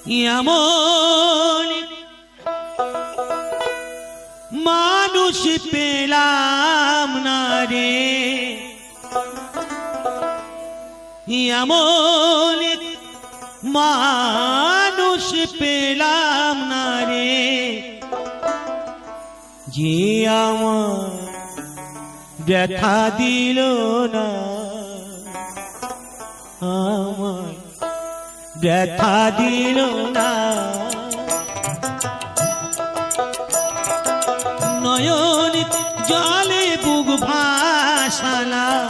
এমন মানুষ পেলাম না রে, এমন মানুষ পেলাম না রে, যে আমার ব্যথা দিল না, আমার ব্যথা দিল না। নয়ন জলে বুক ভাসালাম,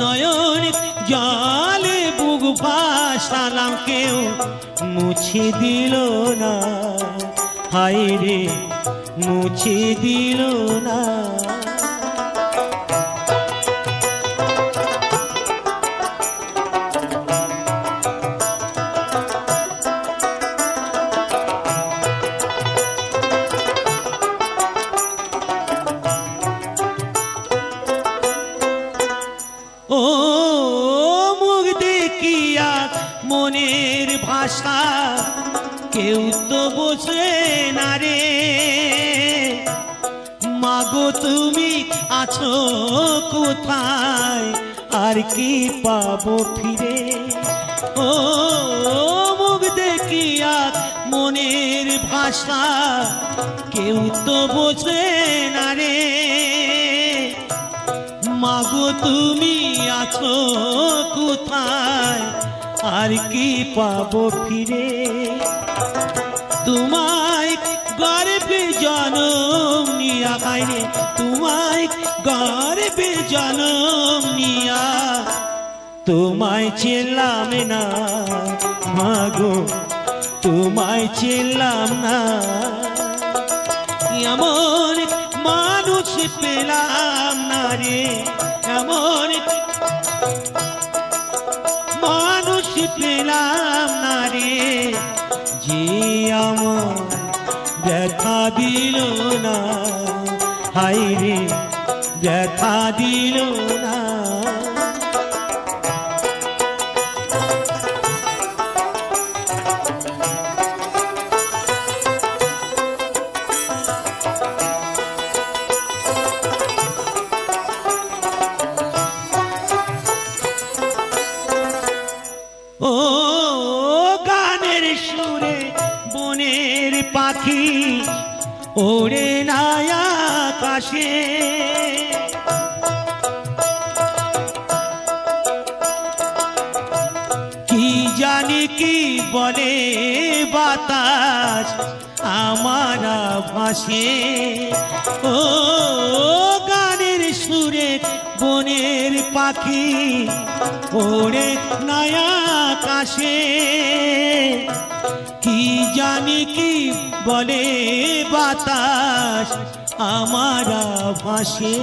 নয়ন জলে বুক ভাসালাম, কেউ মুছে দিল না, হায় রে মুছে দিল না। ও মুখ দেখিয়া মনের ভাষা কেউ তো বোঝে না রে, মাগো তুমি আছো কোথায়, আর কি পাবো ফিরে। ও মুখ দেখিয়া মনের ভাষা কেউ তো বোঝে না রে, মাগো তুমি আছো কোথায়, আর কি পাবো ফিরে। তোমায় গর্বে জনম নিয়া, বাইরে তোমায় গর্বে জনম নিয়া, তোমায় চেলাম না মাগো, তোমায় চেলাম না। এমন মানুষ পেলাম না রে, এমন মানুষ পেলাম না রে, যে আমার ব্যথা দিল না, হায় রে ব্যথা দিল না। ও গানের সুরে বনের পাখি ওড়ে না আকাশে, কি জানি কি বলে বাতাস আমার ভাসে। ও গানের সুরে বনের পাখি ওড়ে না আকাশে, কি জানি কি বলে বাতাস আমার ভাসে।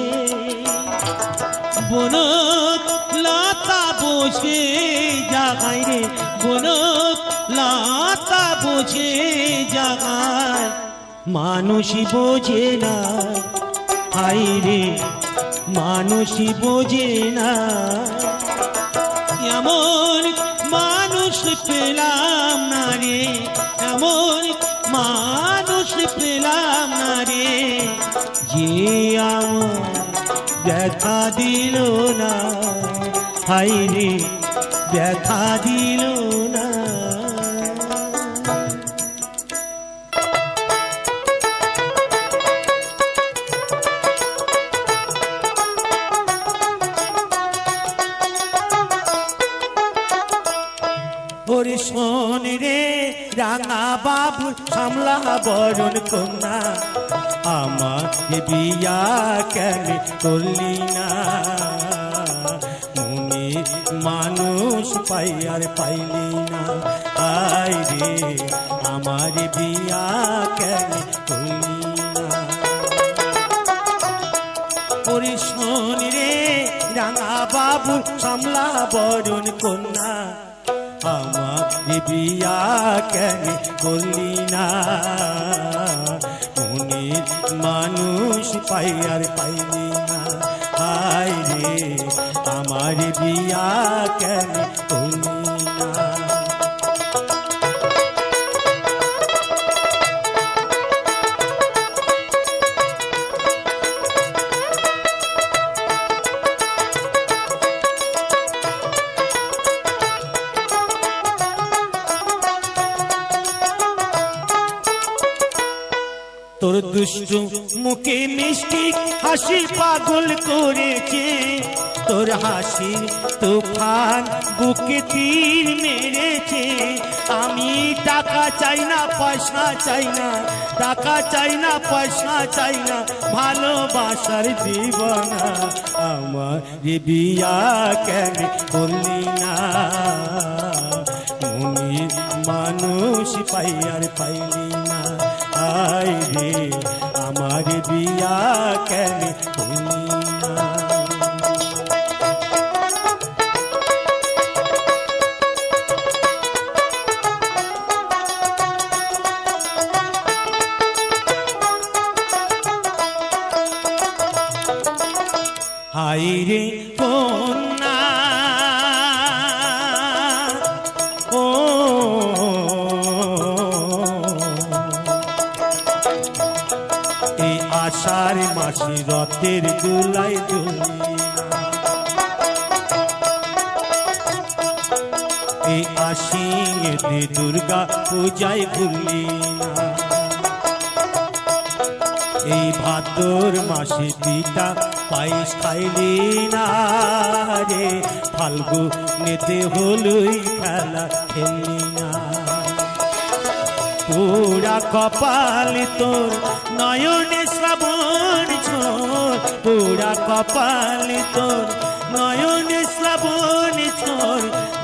বন লতা বসে জাগায় রে, বন লতা বসে জাগায়, মানুষ বোঝে না, হায় রে মানুষ বোঝে না। এমন মানুষ পেলাম না রে, এমন মানুষ পেলাম না রে, যে আমার ব্যথা দিল না, হায় রে ব্যথা দিল না। ওরে শোন রে রাঙা বাবু সামলা বরণ কন্যা, আমার বিয়া কেন করলি না, মনে মানুষ পাই আর পাইলি না, আয় রে আমার বিয়া কেন করলি না। ওরে শোন রে রাঙা বাবু সামলা বরণ কন্যা, আমার বিয়া কেন করলি না, মনের মানুষ পাই আর পাইলি না, হায় রে আমার বিয়া কেন করলি না। তোর দুষ্টু মুখে মিষ্টি হাসি পাগল করেছে, তোর হাসির তুফান বুকে তীর মেরেছে। আমি টাকা চাই না পয়সা চাই না, টাকা চাই না পয়সা চাই না, ভালোবাসার দিবানা। আমার বিয়া কেন করলি না, মনের মানুষ পাই আর পাইলি না। আয় রে আমার বিয়া কেন করলি না। হায় রে কন্যা ও এই আষাঢ় মাসে রথের দোলায় দুলি, এই আশ্বিনেতে দুর্গা পূজায় ভুললি না। এই ভাদ্র মাসে পিতা পায়েস খাইলি না রে, ফাল্গুনেতে হলুই খেলা খেললি না। পুরা কপাল তোর নয়নে শ্রাবণ ঝোর, পুরা কপাল তোর নয়নে শ্রাবণ ঝোর,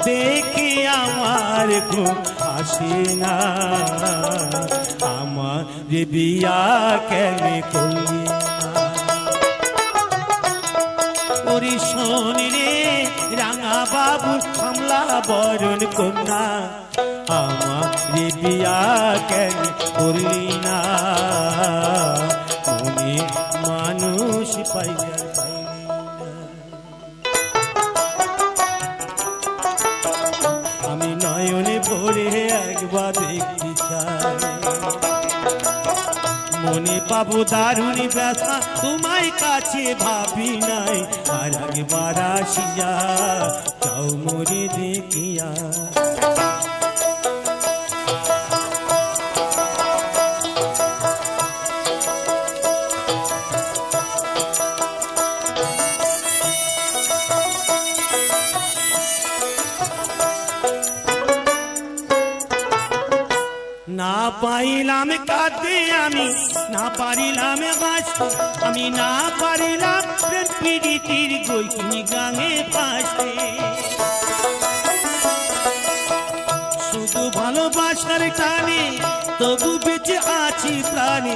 দেখি আমার ঘুম আসে না। আমার বিয়া কেন করলি না, ওরে শোন রে রাঙা বাবু কমলা বরণ কন্যা। আমার বিয়া কেন করলি না, মনে মানুষ পাইয়া পাইলি না। আমি নয়নে ভরে একবার দেখতে চাই, মনে পাবো দারুণ ব্যথা তোমায় কাছে ভাবি নাই। আর একবার আসিয়া যাও মোরে দেখিয়া, না পাইলাম কাঁদতে আমি, না পারিলাম বাঁচতে আমি, না পারিলাম প্রীতির গৈকিনী গাঙে পাশে। শুধু ভালোবাসার টানে তবু বেঁচে আছি প্রাণে,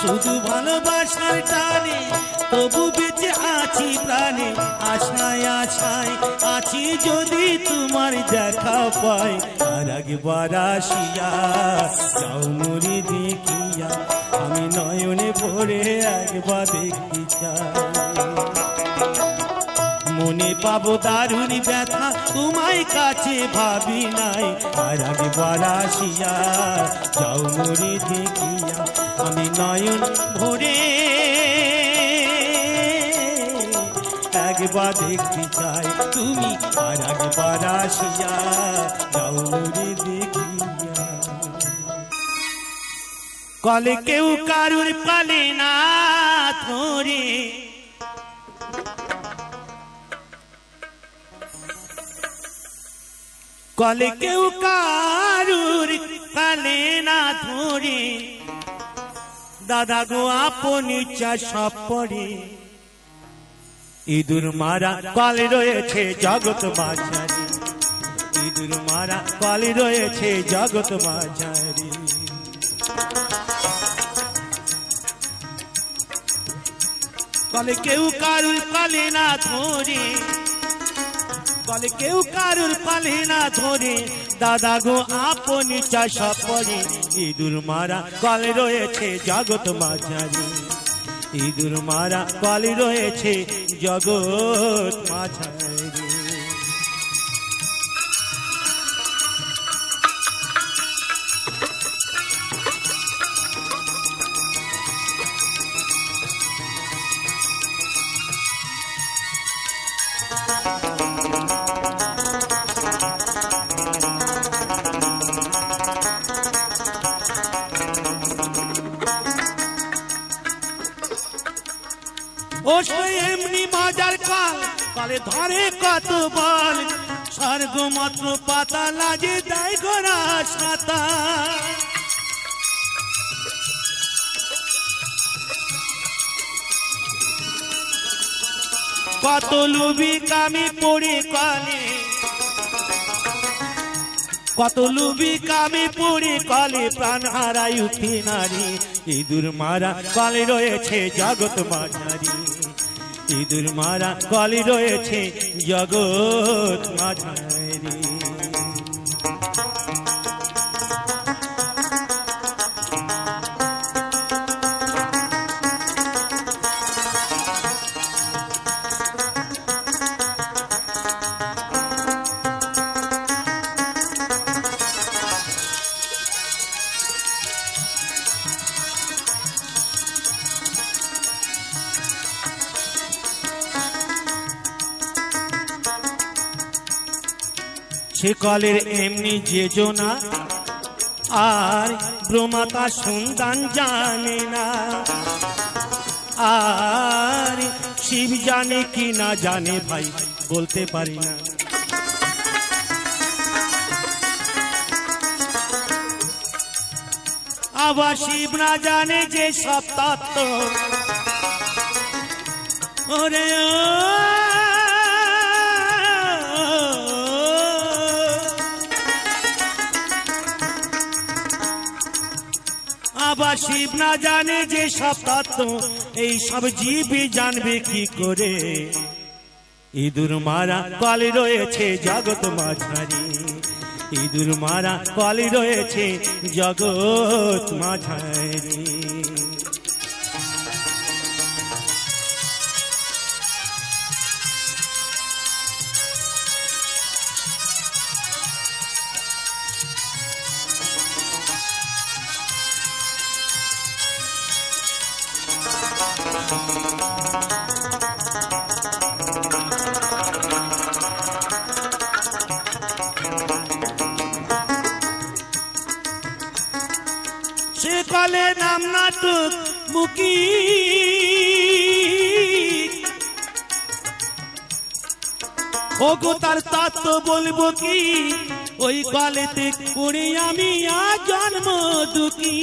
শুধু ভালোবাসার টানে তবু বেঁচে আছি প্রাণে। আশায় আশায় আছি যদি তোমার দেখা পাই, আর একবার আসিয়া যাও মোরে দেখিয়া। আমি নয়নে ভরে একবার দেখতে চাই, মনে পাবো দারুণ ব্যথা তোমায় কাছে ভাবি নাই। আর একবার আসিয়া যাও মোরে দেখিয়া। আমি নয়ন ভরে একবার দেখতে চাই তুমি, আর একবার আসিয়া যাও মোরে দেখিয়া। কলে কেউ কারুর পালে না ধরে, কলে কেউ কারুর পালে না ধরে, দাদা গো আপন ইচ্ছা সব পড়ে। ইঁদুর মারা কলে রয়েছে জগৎ মাঝারি, ইঁদুর মারা কলে রয়েছে জগৎ মাঝারি। কলে কেউ কারুর পালে না ধরে, কলে কেউ কারুর পালে না ধরে, দাদা গো আপন ইচ্ছা সব পড়ে। ইঁদুর মারা কলে রয়েছে জগৎ মাঝারি, ইঁদুর মারা কলে রয়েছে জগৎ মাঝারি। বসে এমনি মজার কাল কালে ধরে কত বল স্বর্গ মাত্র পাতা লাগে দেয় গোরা সাতা কত লুবি কামি পড়ে কলে কত লুবি কামি পড়ে কলে প্রাণ হারাই উঠি নারী ইঁদুর মারা কলে রয়েছে জগৎ মাঝারি ইঁদুর মারা কলে রয়েছে জগৎ মাঝারি সে কলের এমনি যে জোনা আর ব্রহ্মাতা সন্তান জানে না আর শিব জানে কি না জানে ভাই বলতে পারি না আবার শিব না জানে যে সব তত্ত্ব ওরে আবার শিব না জানে যে সব তত্ত্ব এই সব জীবই জানবে কি করে ইঁদুর মারা কলে রয়েছে জগৎ মাঝারি ইঁদুর মারা কলে রয়েছে জগৎ মাঝারি সে কলে নাম নাটক মুকি ওগো তার তত্ত্ব বলবো কি ওই কলেতে করে আমি আজ জন্ম দুঃখী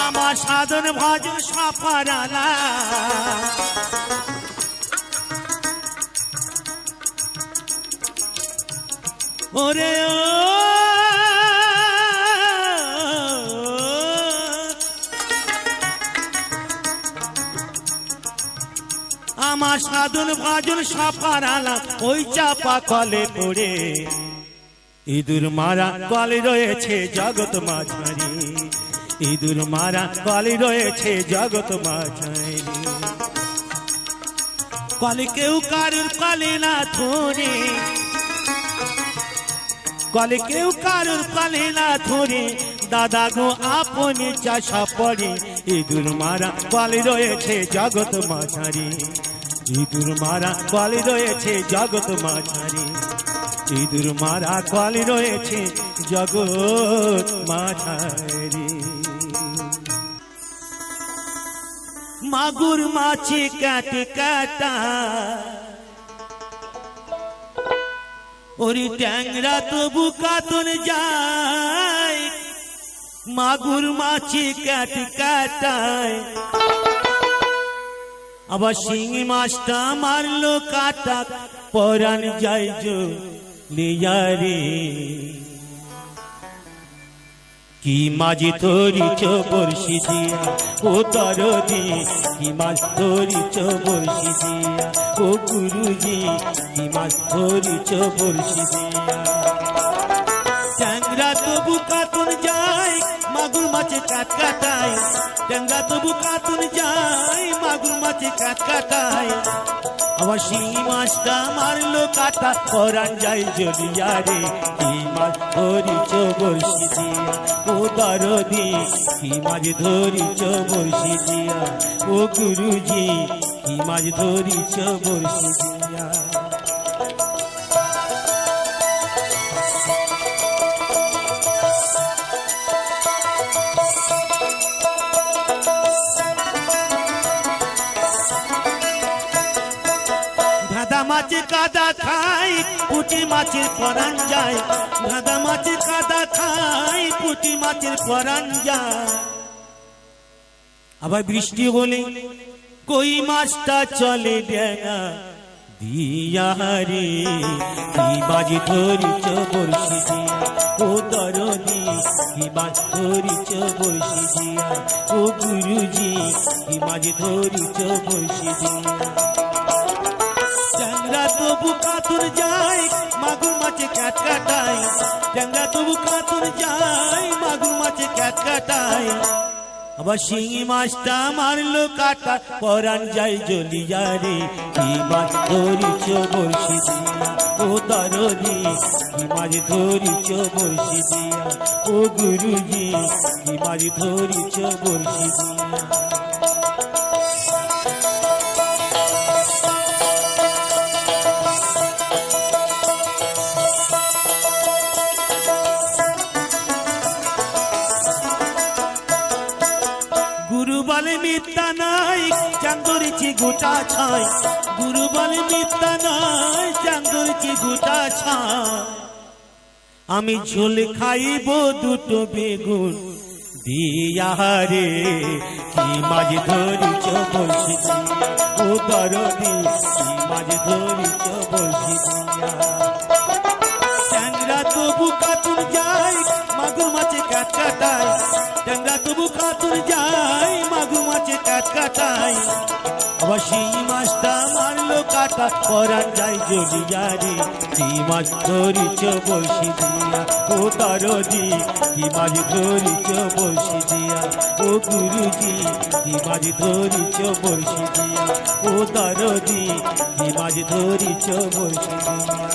আমার সাধন ভজন সফরালা ওরে ও আমার সাধন ভজন সফরালা ওই চাপা কলে পড়ে ইঁদুর মারা কলে রয়েছে জগৎ মাঝারি ইঁদুর মারা কলে রয়েছে জগৎ মাঝারি কলে কেউ কারুর কলে না ধরে কলে কেউ কারুর কলে না ধরে দাদা গো আপনি চাষা পড়ে ইঁদুর মারা কলে রয়েছে জগৎ মাঝারি ইঁদুর মারা কলে রয়েছে জগৎ মাঝারি ইঁদুর মারা কলে রয়েছে জগৎ মাঝারি মাগুর মাছি কাটে কাটা ওরি ট্যাংরা তবু কাতন যায় মাগুর মাছি কাটে কাটায় আবার শিঙি মাছটা মারলো কাটা পরান যায় লিয়ারে কি মাঝি ধরিছ বর্ষি দিয়া ও দরদি কি মাছ ধরিছ বর্ষি দিয়া ও গুরুজি কি মাছ ধরিছ বর্ষি দিয়া ট্যাংরা তবু কাতন যায় মাগুর মাছে কাট কাটায় ট্যাংরা তবু কাতন যায় মাগুর মাছে কাট কাটায় আবার শিঙি মাছটা মারলো কাটা পরান যায় জ্বলিয়া রে কি মাছ ধরিছ বর্ষি দিয়া ও দরদি কি মাছ ধরিছ বর্ষি দিয়া ও গুরুজি কি মাছ ধরিছ বর্ষি দিয়া ধাঁধা মাছে কাদা খাই পুঁটি মাছের পরাণ যায়, ধাঁধা মাছে কাদা খাই পুঁটি মাছের পরাণ যায়। আবার বৃষ্টি হলে কই মাছটা চলে ডেঙা দিয়া রে, কি মাছ ধরিছ বড়শি দিয়া ও দরদি, কি মাছ ধরিছ বড়শি দিয়া ও গুরুজি, কি মাছ ধরিছ বড়শি দিয়া। ট্যাংরা তবু কাতর যায় মাগুর মাছে ক্যাট কাটায়, ট্যাংরা তবু কাতর যায় মাগুর মাছে ক্যাট কাটায়। আবার শিঙি মাছটা মারলো কাটা পরাণ যায় জ্বলিয়া রে, কি মাছ ধরিছ বড়শি দিয়া ও দরদি, কি মাছ ধরিছ বড়শি দিয়া ও গুরুজি, কি মাছ ধরিছ বড়শি দিয়া। গুরু বলে মিথ্যা নাই চাঁদরিছি গোটা ছাই, গুরু বলে মিথ্যা নাই চাঁদরিছি গোটা ছাই। আমি ঝোল খাইব দুটো বেগুন দিয়া রে, কি মাছ ধরিছ বড়শি দিয়া ও দরদি, কি মাছ ধরিছ বড়শি দিয়া। ট্যাংরা তবু কাতুর যায় মাগুর মাছে ক্যাট কাটায়, ট্যাংরা তবু কাতুর যায় মাগুর মাছে ক্যাট কাটায়। আবার শিঙি মাছটা মারলো কাটা পরাণ যায় জ্বলিয়া রে, কি মাছ ধরিছ বড়শি দিয়া ও দরদি, কি মাছ ধরিছ বড়শি দিয়া ও গুরুজি, কি মাছ ধরিছ বড়শি দিয়া ও দরদি, কি মাছ ধরিছ বড়শি দিয়া।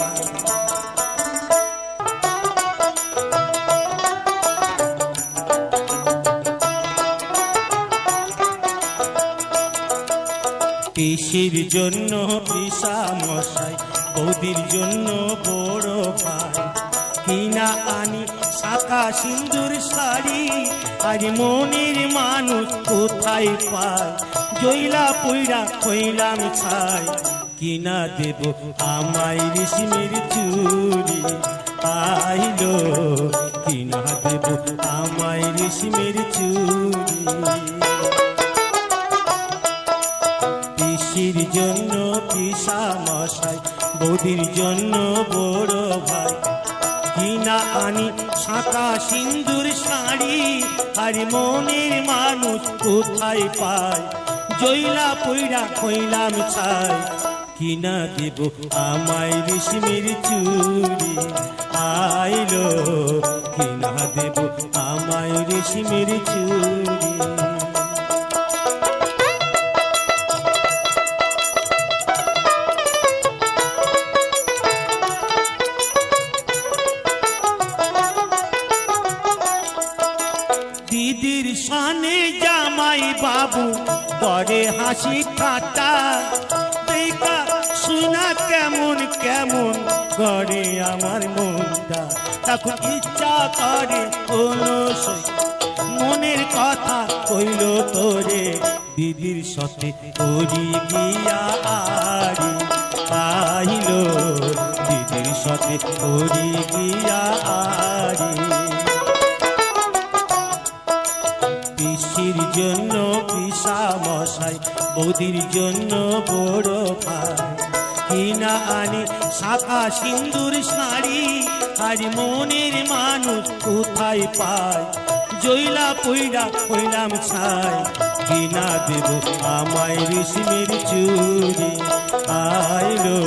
পিসির জন্য পিসা মশাই, বৌদির জন্য বড় ভাই, কিনা আনি শাখা সিন্দুর শাড়ি, আজ মনের মানুষ কোথায় পায়, জইলা পইরা কইলাম ছাই, কিনা দেব আমায় রেশমের চুড়ি আইলো, কিনা দেব আমায় রেশমের চুড়ি। পিসির জন্য পিসা মশাই, বৌদির জন্য বড় ভাই, কিনা আনি শাঁখা সিন্দুর শাড়ি, আর মনের মানুষ কোথায় পায়, জইলা পইরা কইলাম ছাই, কিনা দেব আমায় রেশমের চুড়ি আইলো, কিনা দেব আমায় রেশমের চুড়ি। দিদির সানে জামাই বাবু বড়ে হাসি ঠাট্টা, দেখা শুনা কেমন কেমন করে আমার মনটা, তখন ইচ্ছা করে কোনো মনের কথা কইল তোরে, দিদির সাথে করি গিয়া আরি আইলো, দিদির সাথে করি গিয়া আরি। পিসির জন্য পিসা মশাই, বৌদির জন্য বড় ভাই, কিনা আনি শাখা সিন্দুর শাড়ি, আজ মনের মানুষ কোথায় পায়, জইলা পইরা কইলাম ছাই, কিনা দেব আমায় রেশমের চুড়ি আইলো,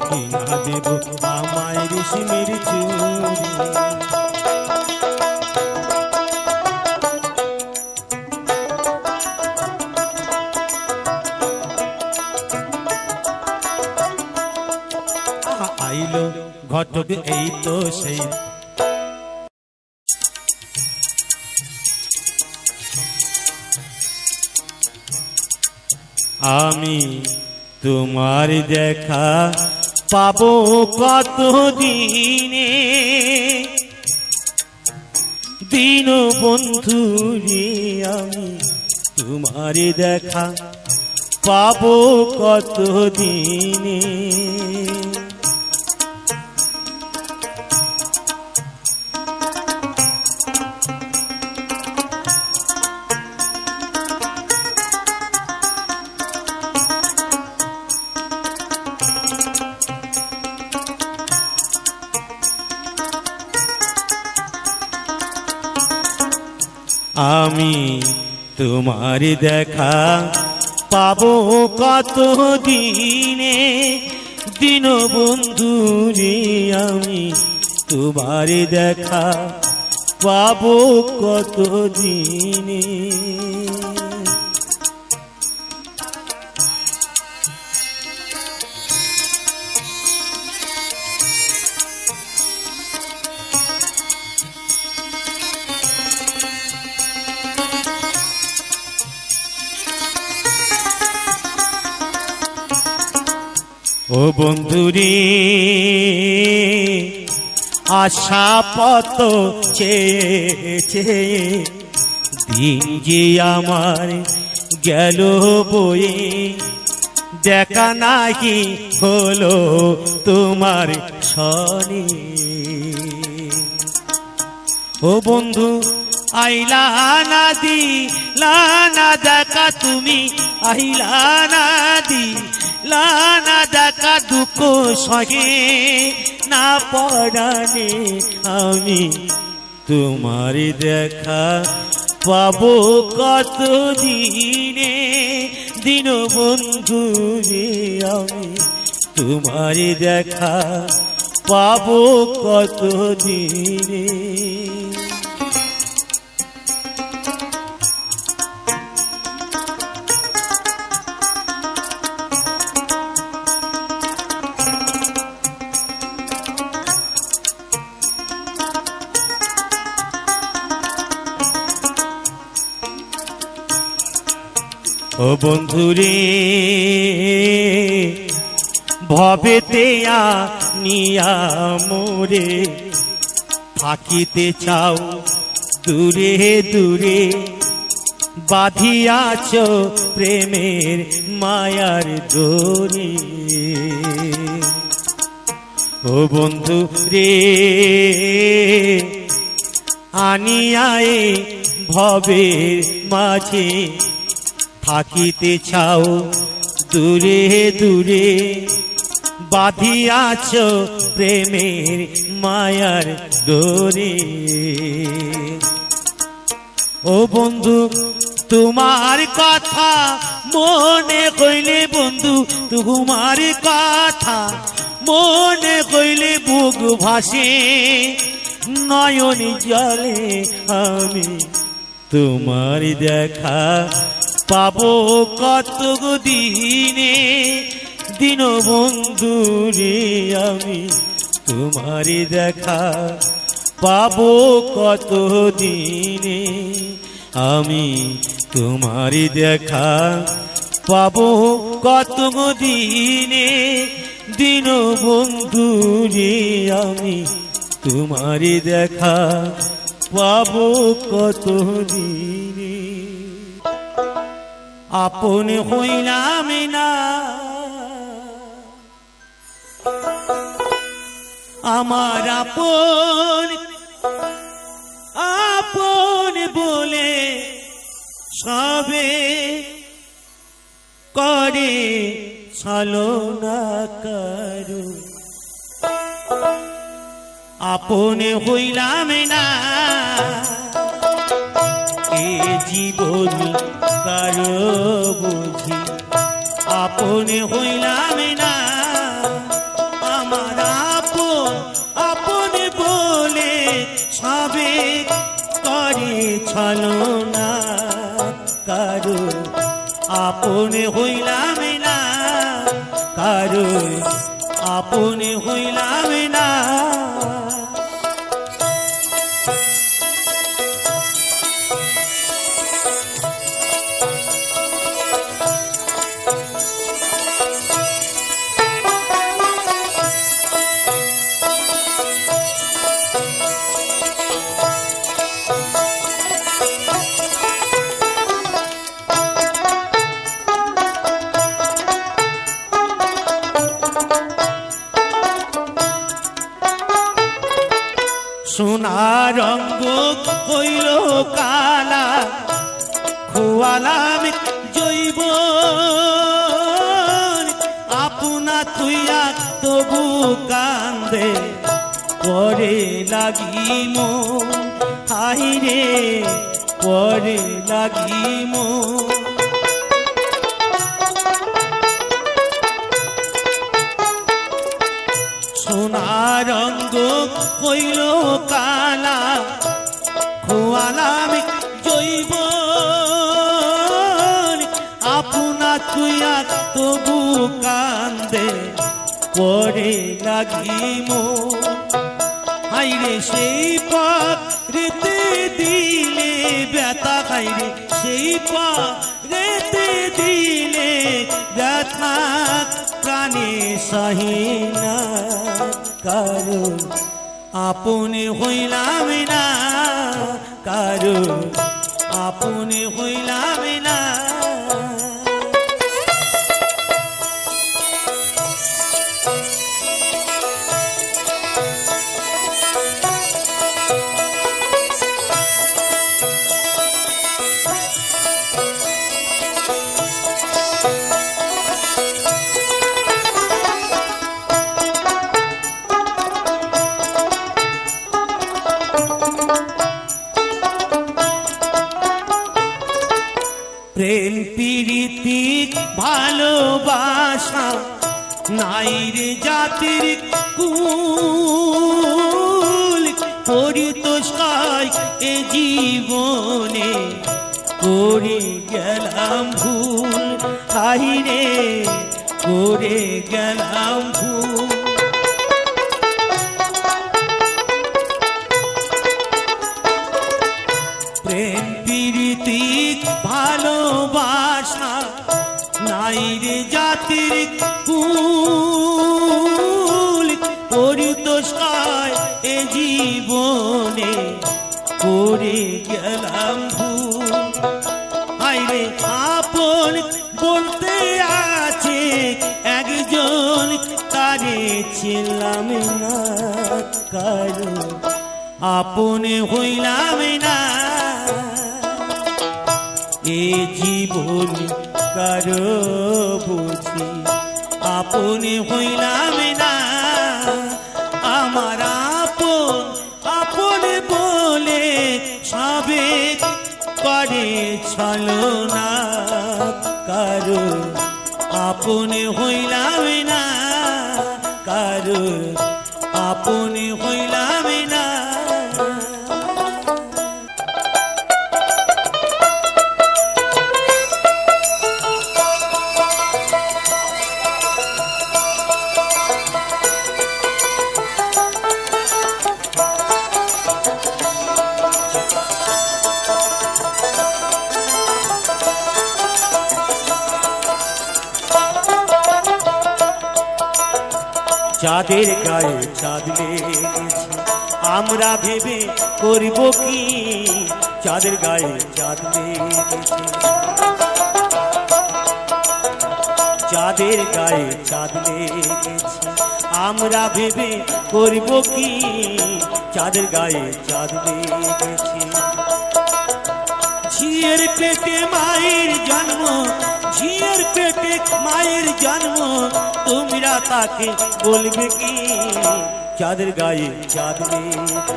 কিনা দেব আমায় রেশমের চুড়ি। আইলো ঘটক এই তো সেই, আমি তোমার দেখা পাবো কত দিনে, দিন বন্ধু রে আমি তোমার দেখা পাবো কত দিনে। আমি তোমার দেখা পাবো কত দিনে দীনবন্ধু রে আমি তোমার দেখা পাবো কত দিনে ও বন্ধুরে আশা পত চেয়ে চেয়ে দিন যে আমার গেল বয়ে দেখা নাহি হলো তোমার সনে ও বন্ধু আইলা না দিলা না দেখা তুমি আইলা না দিলা না দেখা দুঃখ সহে না পড়ানে আমি তোমার দেখা পাবো কত দিনে দীনবন্ধু রে আমি তোমার দেখা পাবো কত দিনে ও বন্ধুরে ভবেতে নিয়া মোরে থাকিতে চাও দূরে দূরে বাঁধিয়াছ প্রেমের মায়ার ডোরে ও বন্ধু রে আনিয়ায়ে ভবের মাঝে থাকিতে চাও দূরে দূরে বাঁধিয়াছ প্রেমের মায়ার ডোরে ও বন্ধু তোমার কথা মনে কইলে বন্ধু তোমার কথা মনে কইলে বুক ভাসে নয়ন জলে আমি তোমার দেখা পাবো কত দিনে দীনবন্ধু রে আমি তোমার দেখা পাবো কত দিনে আমি তোমার দেখা পাবো কত দিনে দীনবন্ধু রে আমি তোমার দেখা পাবো কত দিনে আপন হইলাম না আমার আপন আপন বলে সবে করে ছলনা করো আপন হইলাম না এ জীবন কারো বুঝি আপন হইলাম না আমার আপন আপন বলে সবে করে ছলনা কারো আপন হইলাম না কারো আপন হইলাম না সোনা রঙ্গ হইল কালা খোয়ালাম জৈব আপনা তুইয়া তবু কান্দে করে লাগি মন হাই রে পরে লাগিম সোনার রঙ্গ হইল কালা খোয়ালাম জৈব আপনা তুইয়া তবু কান্দে পরে লাগিম হাইরে সেই পাপ রেতে দিলে ব্যথা হাইরে সেই পাপ রেতে দিলে ব্যথা প্রাণে সহিনা কারো আপনে হইলাম না কারো আপনে হইলাম না প্রেম প্রীতি ভালোবাসা নাইর জাতির কুল পরিতোষায় এ জীবনে করে গেলাম ভুল হাইরে করে গেলাম ভুল প্রেম প্রীতি ভালোবাসা নাইরে জাতির কুল পরিতোষায় এ জীবনে করে গেলাম ভুল হাইরে আপন বলতে আছে একজন তারে ছিলাম না কারো আপনে হইলাম না এ জীবন কারো বুঝি আপনে হইলাম না আমার আপন আপন বলে সবে করে ছলনা কারো আপনে হইলাম না কারো আপনে হইলাম না চাঁদের গায়ে চাঁদ লেগেছে আমরা ভেবে করব কি চাঁদের গায়ে চাঁদ লেগেছে চাঁদের গায়ে চাঁদ লেগেছে আমরা ভেবে করব কি চাঁদের গায়ে চাঁদ লেগেছে ঝিয়ের পেটে মায়ের জন্ম ঝিয়ের পেটে মায়ের জন্ম তোমরা তাকে বলবে কি চাঁদের গায়ে চাঁদ লেগেছে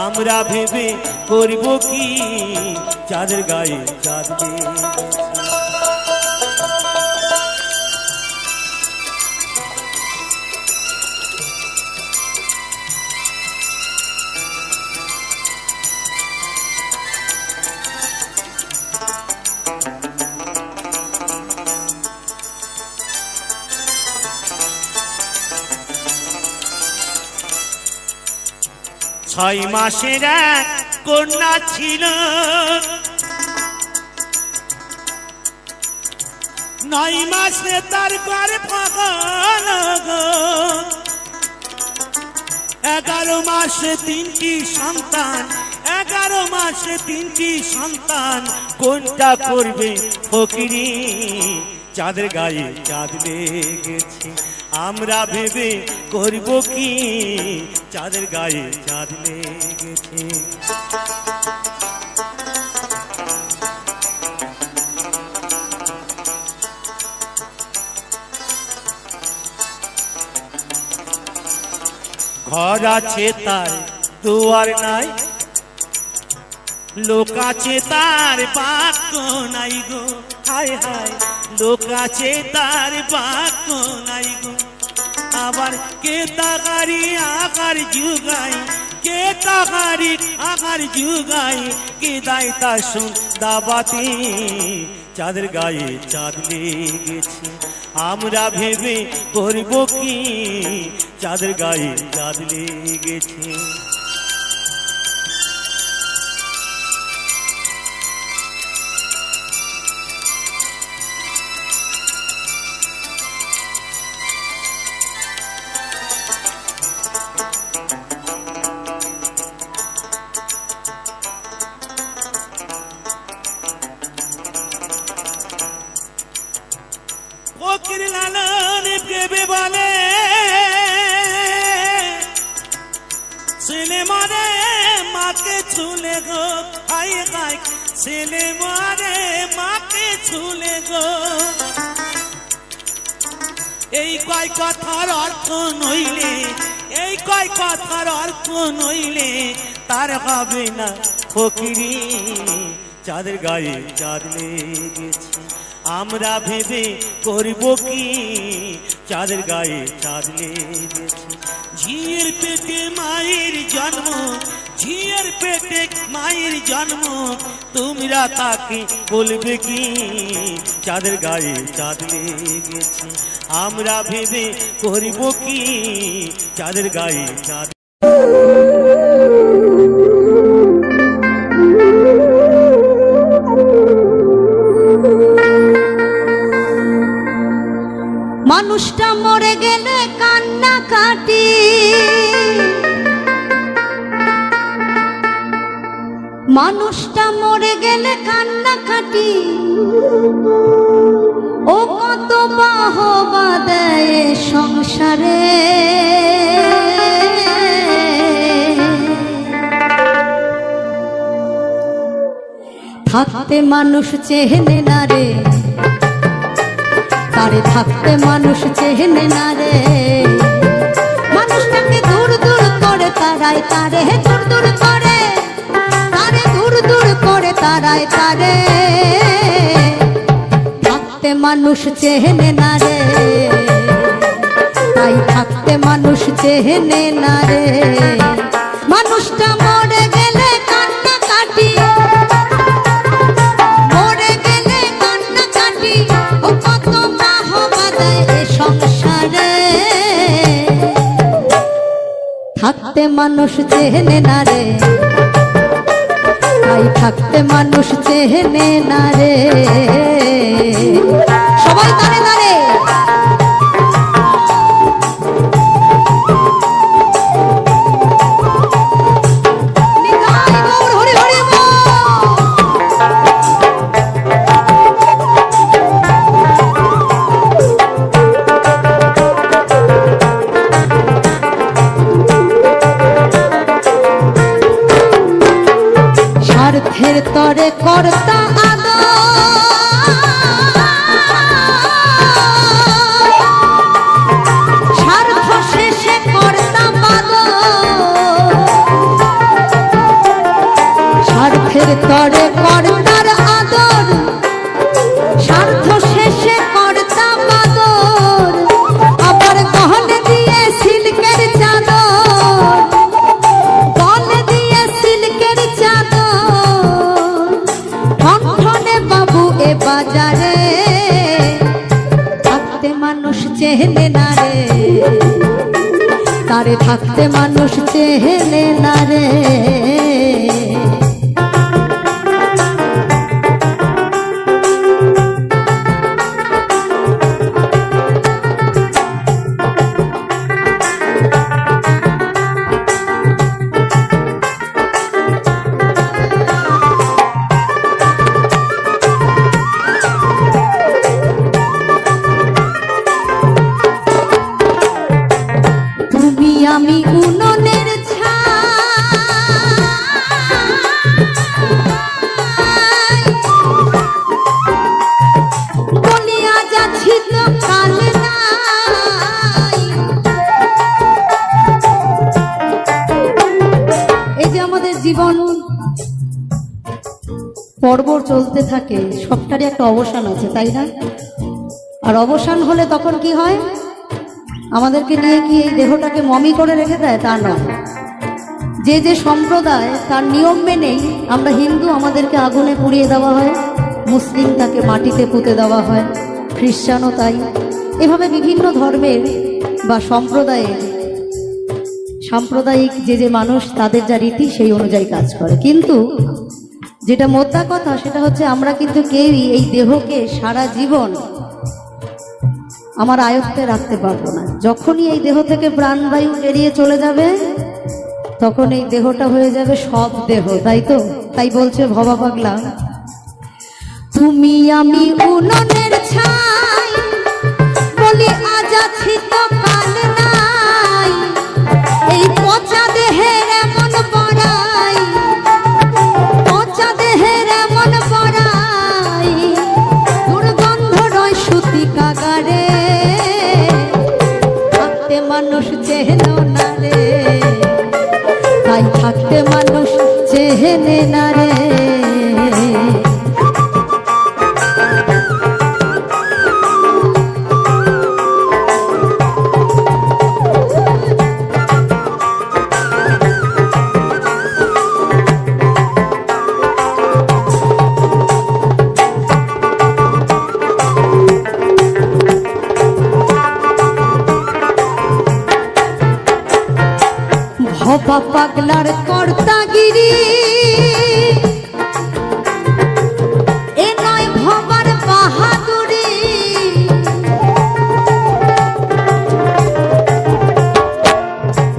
আমরা ভেবে করব কি চাঁদের গায়ে চাঁদ লেগেছে ছয় মাসের এক কন্যা ছিল 9 মাসে তার গর্ভ হলো 11 মাসে 3টি সন্তান 11 মাসে 3টি সন্তান কোনটা করবে ফকিরি চাঁদের গায়ে চাঁদ লেগেছে আমরা ভেবে করব কি চাঁদের গায়ে চাঁদ লেগেছে ঘর আছে তার দুয়ার নাই লোক আছে তার বাক্য নাই গো, হায় হায় লোক আছে তার বাক্য নাই গো। আবার কে তাকারি আকার যুগাই, কে তাকারি আকার যুগাই, কে দায় তার দাবাতে চাঁদের গায়ে চাঁদ লেগেছে। আমরা ভেবে করব কি চাঁদের গায়ে চাঁদ লেগেছে। ফকির লালন ভেবে বলে ছেলে মারে মাকে ছুলে গো, হায় হায় ছেলে মারে মাকে ছুলে গো। এই কয় কথার অর্থ নইলে, এই কয় কথার অর্থ নইলে তার হবে না ফকিরি চাঁদের গায়ে চাঁদ লেগেছে। আমরা ভেবে করব কি চাঁদের গায়ে চাঁদ লেগেছে। ঝিয়ের পেটে মায়ের জন্ম, ঝিয়ের পেটে মায়ের জন্ম, তোমরা তাকে বলবে কি চাঁদের গায়ে চাঁদ লেগেছে। আমরা ভেবে করব কি চাঁদের গায়ে চাঁদ। মানুষটা মরে গেলে কান্না কাটি, মানুষটা মরে গেলে কান্না কাটি, ও কত বাহবা দেয় সংসারে। থাকতে মানুষ চেনে না রে, তারে থাকতে মানুষ চেনে না রে। মানুষটাকে দূর দূর করে তারাই তারে, দূর দূর করে তারে, দূর দূর করে তারাই তারে। থাকতে মানুষ চেনে না রে, তাই থাকতে মানুষ চেনে না রে। মানুষটা মরে গেলে কান্না কাটি, মরে গেলে কান্না কাটি, ও কত সংসারে। থাকতে মানুষ চেনে না রে, তাই থাকতে মানুষ চেনে না রে। সবাই দাঁড়ে দাঁড়ে স্বার্থের তরে কর্তা আদর, স্বার্থ শেষে কর্তা বাদর। স্বার্থের তরে কর্তার আদর, স্বার্থ শেষে কর্তা বাদর। আবার গহনে দিয়ে সিল্কের চাদর, গলে দিয়ে সিল্কের চাদর। কণ্ঠনে বাবু এ বাজারে, থাকতে মানুষ চেনে না রে, তারে থাকতে মানুষ চেনে না রে। তুমি আমি উননের ছাই, বলিয়া যাচ্ছি তো কাল নাই। এই যে আমাদের জীবন পর্ব চলতে থাকে, সবটারই একটা অবসান আছে, তাই না? আর অবসান হলে তখন কি হয়? আমাদেরকে নিয়ে কি এই দেহটাকে মমি করে রেখে দেয়? তা নয়। যে যে সম্প্রদায় তার নিয়ম মেনেই, আমরা হিন্দু, আমাদেরকে আগুনে পুড়িয়ে দেওয়া হয়, মুসলিম তাকে মাটিতে পুঁতে দেওয়া হয়, খ্রিস্টানও তাই। এভাবে বিভিন্ন ধর্মের বা সাম্প্রদায়িক যে যে মানুষ, তাদের যা রীতি সেই অনুযায়ী কাজ করে। কিন্তু যেটা মোদ্দা কথা সেটা হচ্ছে, আমরা কিন্তু কেউই এই দেহকে সারা জীবন আমার আয়ত্তে রাখতে পারবো না। যখনই এই দেহ থেকে প্রাণবায়ু বেরিয়ে চলে যাবে, তখন এই দেহটা হয়ে যাবে সব দেহ, তাই তো? তাই বলছে ভবা পাগলা, তুমি আমি উননের ছাই, বলি আজ আছি তো কাল নাই, এই পচা দেহের এমন পড়াই, পচা দেহের এমন পড়াই, দুর্গন্ধ রয় সুতি কাগারে, থাকতে মানুষ চেহেন না রে, তাই থাকতে মানুষ চেহেনে না রে। ভবা পাগলার কর্তাগিরি, এ নয় ভবার বাহাদুরি,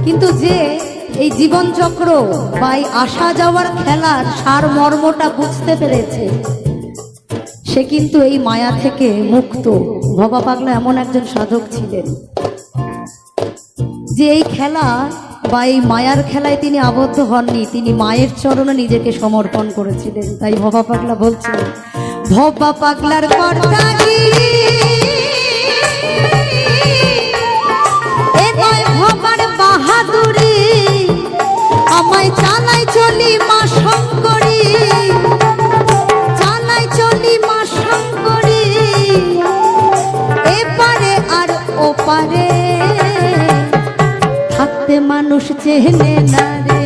কিন্তু যে এই জীবন চক্র বা এই আসা যাওয়ার খেলার সার মর্মটা বুঝতে পেরেছে, সে কিন্তু এই মায়া থেকে মুক্ত। ভবা পাগলা এমন একজন সাধক ছিলেন যে এই খেলা বা এই মায়ার খেলায় তিনি আবদ্ধ হননি, তিনি মায়ের চরণে নিজেকে সমর্পণ করেছিলেন। তাই ভবা পাগলা বলছেন, ভবা পাগলার কর্তাগিরি, এ নয় ভবার বাহাদুরি, আমায় চালাই চলি মা শঙ্করী, চালাই চলি মা শঙ্করী, এপারে আর ওপারে, থাকতে মানুষ চেহেনে না রে,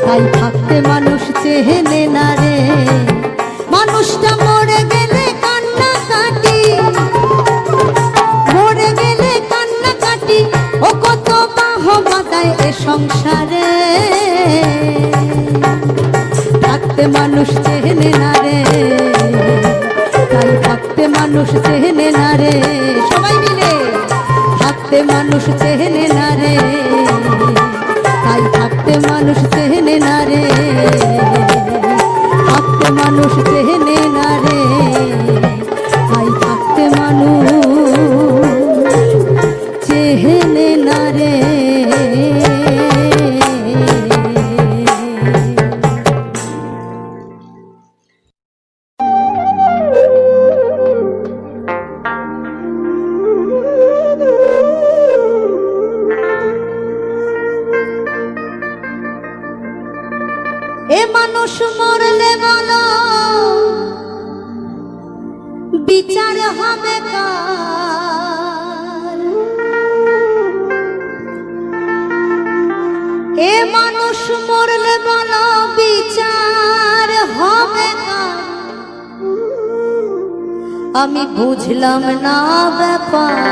তাই থাকতে মানুষ চেহেনে না রে। মানুষটা মরে গেলে কান্না কাটি, মরে গেলে কান্না কাটি, ও কত বাহবা দেয় এ সংসারে, থাকতে মানুষ চেহেনে না রে, তাই থাকতে মানুষ চেহেনে না রে। সবাই মিলে, থাকতে মানুষ চেহেনে না রে, তাই থাকতে মানুষ চেহেনে না রে, থাকতে মানুষ চেহেনে না রে, তাই থাকতে মানুষ চেহেনে না রে। এ মানুষ মরলে বলো বিচার হবে কার, এ মানুষ মরলে বলো বিচার হবে কার, আমি বুঝলাম না ব্যাপার।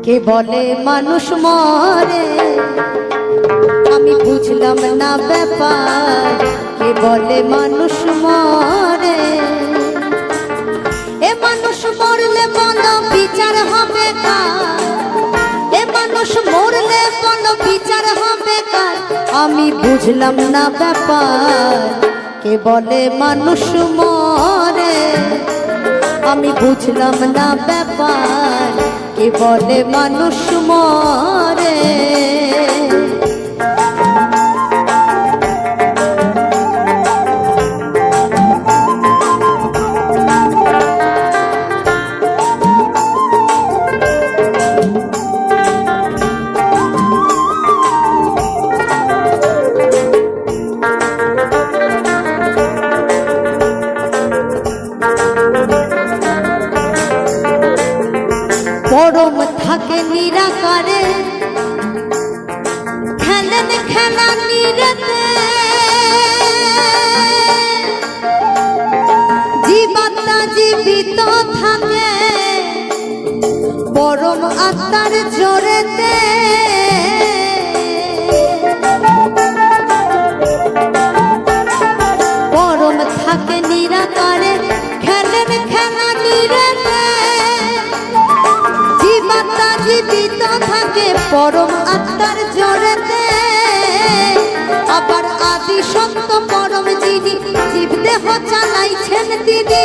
কে বলে মানুষ মরে, আমি বুঝলাম না ব্যাপার। কে বলে মানুষ মরে, এ মানুষ মরলে বলো বিচার হবে কার, এ মানুষ মরলে বলো বিচার হবে কার, আমি বুঝলাম না ব্যাপার। কে বলে মানুষ মরে, আমি বুঝলাম না ব্যাপার। কে বলে মানুষ মরে, পরম থাকে নিরাকারে, খেলেন খেলা নিরতে, জীবাত্মা জীবিত থাকে পরম আত্মার জোরেতে। পরম থাকে নিরাকারে, খেলেন খেলা নিরতে, জীবাত্মা জীবিত থাকে পরম আত্মার জোরেতে। আবার আদি সত্য পরম যিনি, জীব দেহ চালাইছেন তিনি।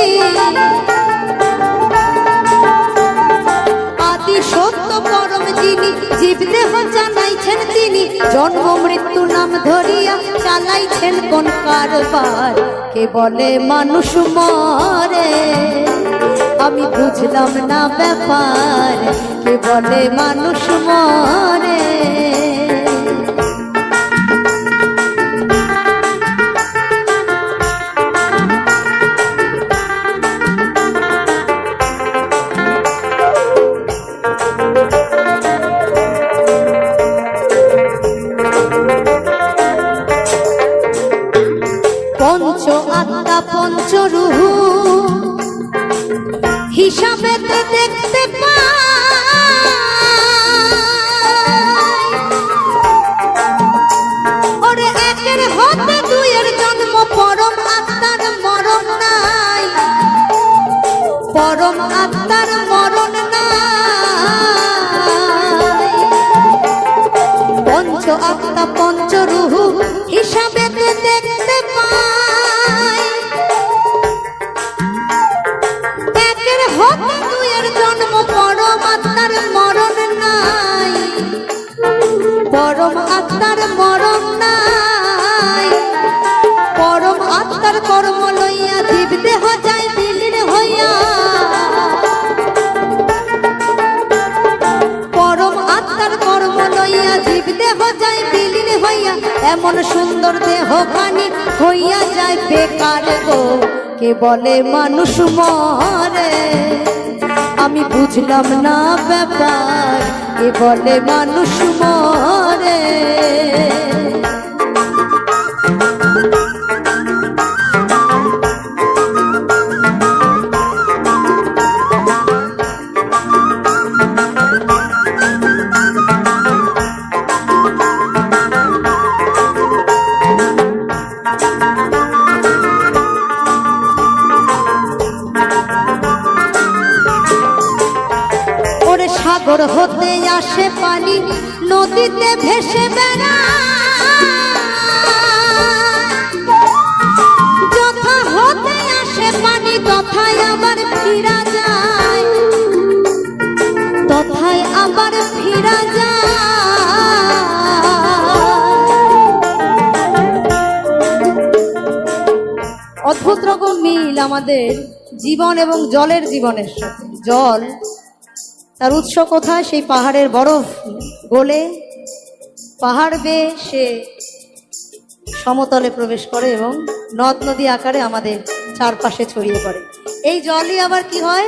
আদি সত্য পরম যিনি, জীব দেহ চালাইছেন তিনি। জন্ম মৃত্যু নাম ধরিয়া চালাইছেন কোন কারবার। কে বলে মানুষ মরে, আমি বুঝলাম না ব্যাপার। কে বলে মানুষ মরে। পঞ্চ আত্মা পঞ্চরূহ হিসাবে দেখতে পাই। ওরে একের হতে দুইয়ের জন্ম, পরম আত্মার মরণ নাই। পরম আত্মার মরণ নাই। পঞ্চ আত্মা পঞ্চরূহ হিসাবে দেখতে পাই। একের হতে দুইয়ের জন্ম, পরম আত্মার মরণ নাই। পরম আত্মার মরণ নাই। পরম আত্মার কর্ম লইয়া জীব দেহ যায় বিলীন হইয়া। পরম আত্মার কর্ম লইয়া জীব দেহ যায় বিলীন হইয়া। এমন সুন্দর দেহ খানি হইয়া যায় বেকার গো। কে বলে মানুষ মরে, আমি বুঝলাম না ব্যাপার। কে বলে মানুষ মরে। সাগর হতে আসে পানি, নদীতে ভেসে বেড়ায়। যথা হতে আসে পানি, তথায় আবার ফিরা যায়। তথায় আবার ফিরা যায়। অদ্ভুত রকম মিল আমাদের জীবন এবং জলের জীবনের সাথে। জল তার উৎস কোথায়? সেই পাহাড়ের বরফ গলে পাহাড় বেয়ে সে সমতলে প্রবেশ করে এবং নদ নদী আকারে আমাদের চারপাশে ছড়িয়ে পড়ে। এই জলই আবার কি হয়?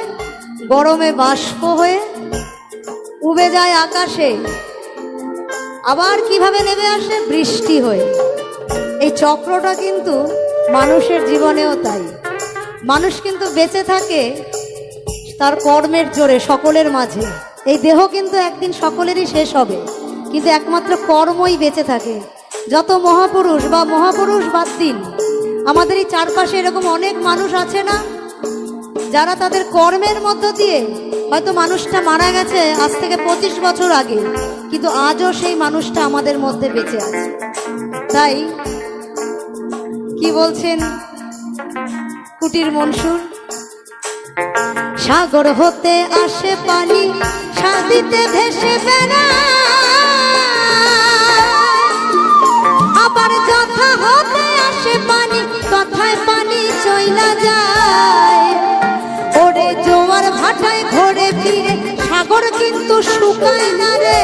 গরমে বাষ্প হয়ে উবে যায় আকাশে, আবার কিভাবে নেমে আসে? বৃষ্টি হয়ে। এই চক্রটা কিন্তু মানুষের জীবনেও তাই। মানুষ কিন্তু বেঁচে থাকে তার কর্মের জোরে সকলের মাঝে। এই দেহ কিন্তু একদিন সকলেরই শেষ হবে, কিন্তু একমাত্র কর্মই বেঁচে থাকে। যত মহাপুরুষ বা মহাপুরুষ বাদ দিন, আমাদের এই চারপাশে এরকম অনেক মানুষ আছে না, যারা তাদের কর্মের মধ্য দিয়ে, হয়তো মানুষটা মারা গেছে আজ থেকে 25 বছর আগে, কিন্তু আজও সেই মানুষটা আমাদের মধ্যে বেঁচে আছে। তাই কি বলছেন কুটির মনসুর? সাগর হতে আসে পানি, সাদিতে ভেসে বেড়ায়। আবার যথা হতে আসে পানি, তথায় পানি চইলা যায়। ওরে জোয়ার ভাটায় ঘোরে ফিরে, সাগর কিন্তু শুকায় না রে।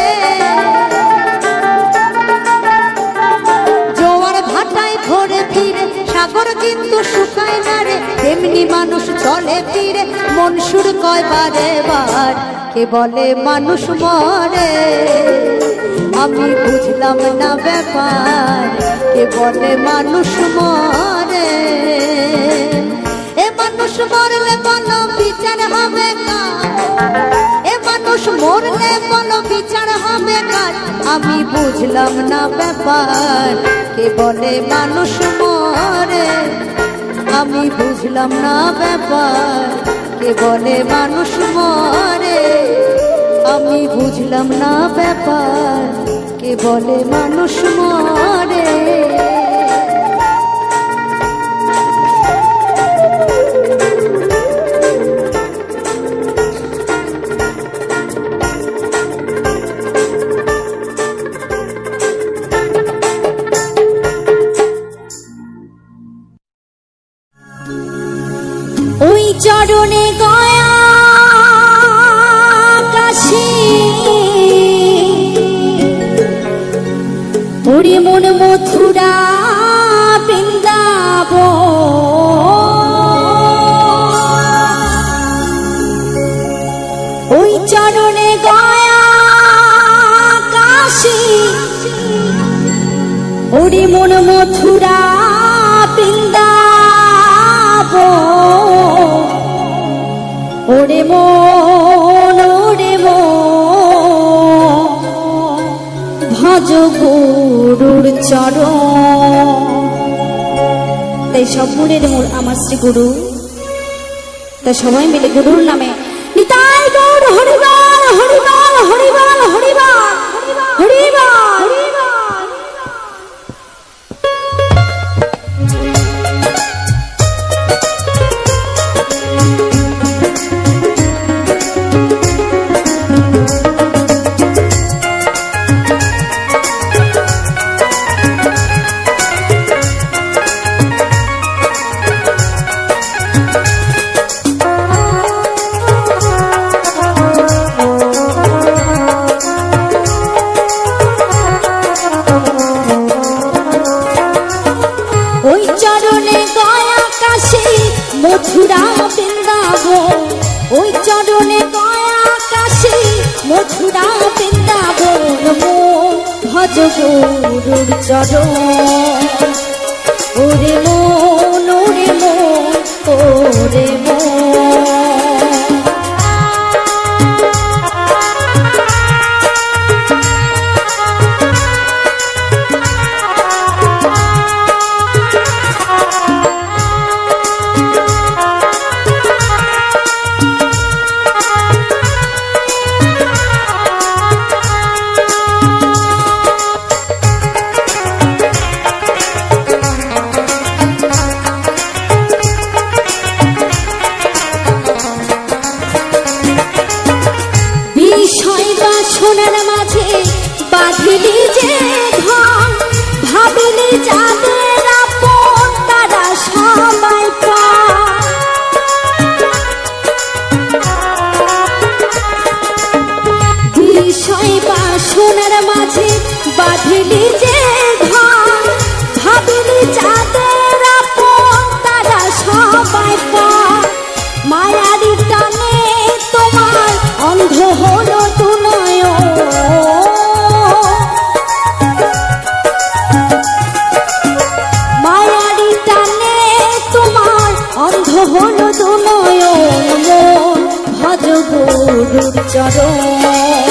জোয়ার ভাটায় ঘোরে ফিরে, সাগর কিন্তু শুকায় না রে। এমনি মানুষ চলে ফিরে মন সুর কয় বারে বার, কে বলে মানুষ মরে আমি বুঝলাম না ব্যাপার, কে বলে মানুষ মরে। এ মানুষ মরলে বলো বিচার হবে কার, এ মানুষ মরলে বলো বিচার হবে কার, আমি বুঝলাম না ব্যাপার, কে বলে মানুষ মরে আমি বুঝলাম না ব্যাপার, কে বলে মানুষ মরে আমি বুঝলাম না ব্যাপার, কে বলে মানুষ মরে। ওই চরণে গয়া কাশী ওরে মন মথুরা বৃন্দাবন, ওই চরণে গয়া কাশী ওরে মন মথুরা বৃন্দাবন, ওরে মন ভজ গুরুর চরণ। তাই সব গুণের মূল আমার শ্রী গুরু, তাই সবাই মিলে গুরুর নামে নিতাই গৌর হরিবল হরিবল হরিবল হরিবল হরিবল। মথুরা বৃন্দাবন, ওই চরণে গয়া কাশী মথুরা বৃন্দাবন, মন ভজ গুরুর চরণ, ওরে মন ওরে মন ওরে মন। সোনার মাঝে বাঁধিলি যে ধন, ভাবিলি যাদের আপন তারা সবাই পায়, বিষয় বা সোনার মাঝে বাঁধিলি যে ধন, ভাবিলি যাদের আপন তারা সবাই পায়, মায়ারি টানে তোমার অন্ধ হলো মায়ারি টানে তোমার অন্ধ হলো দুনয়ন, মন ভজ গুরুর চরণ,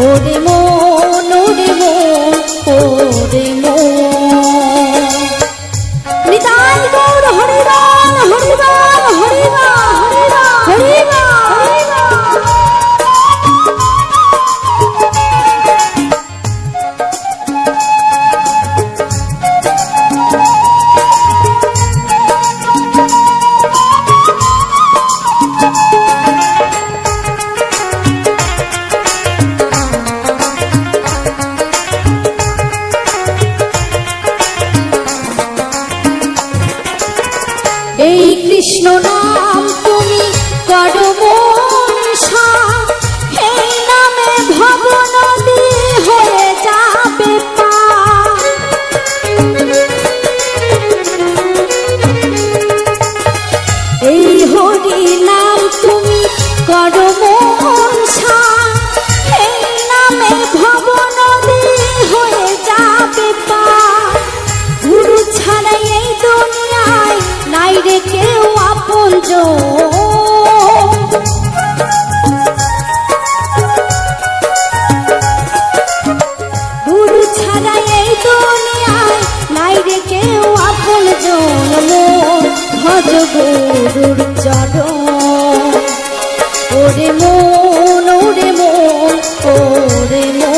ওরে মন ওরে মন ওরে মন। নিতাই গৌর হরিবল হরিবল হরিবল হরিবল। চরণ ওরে মন ওরে মন ওরে মন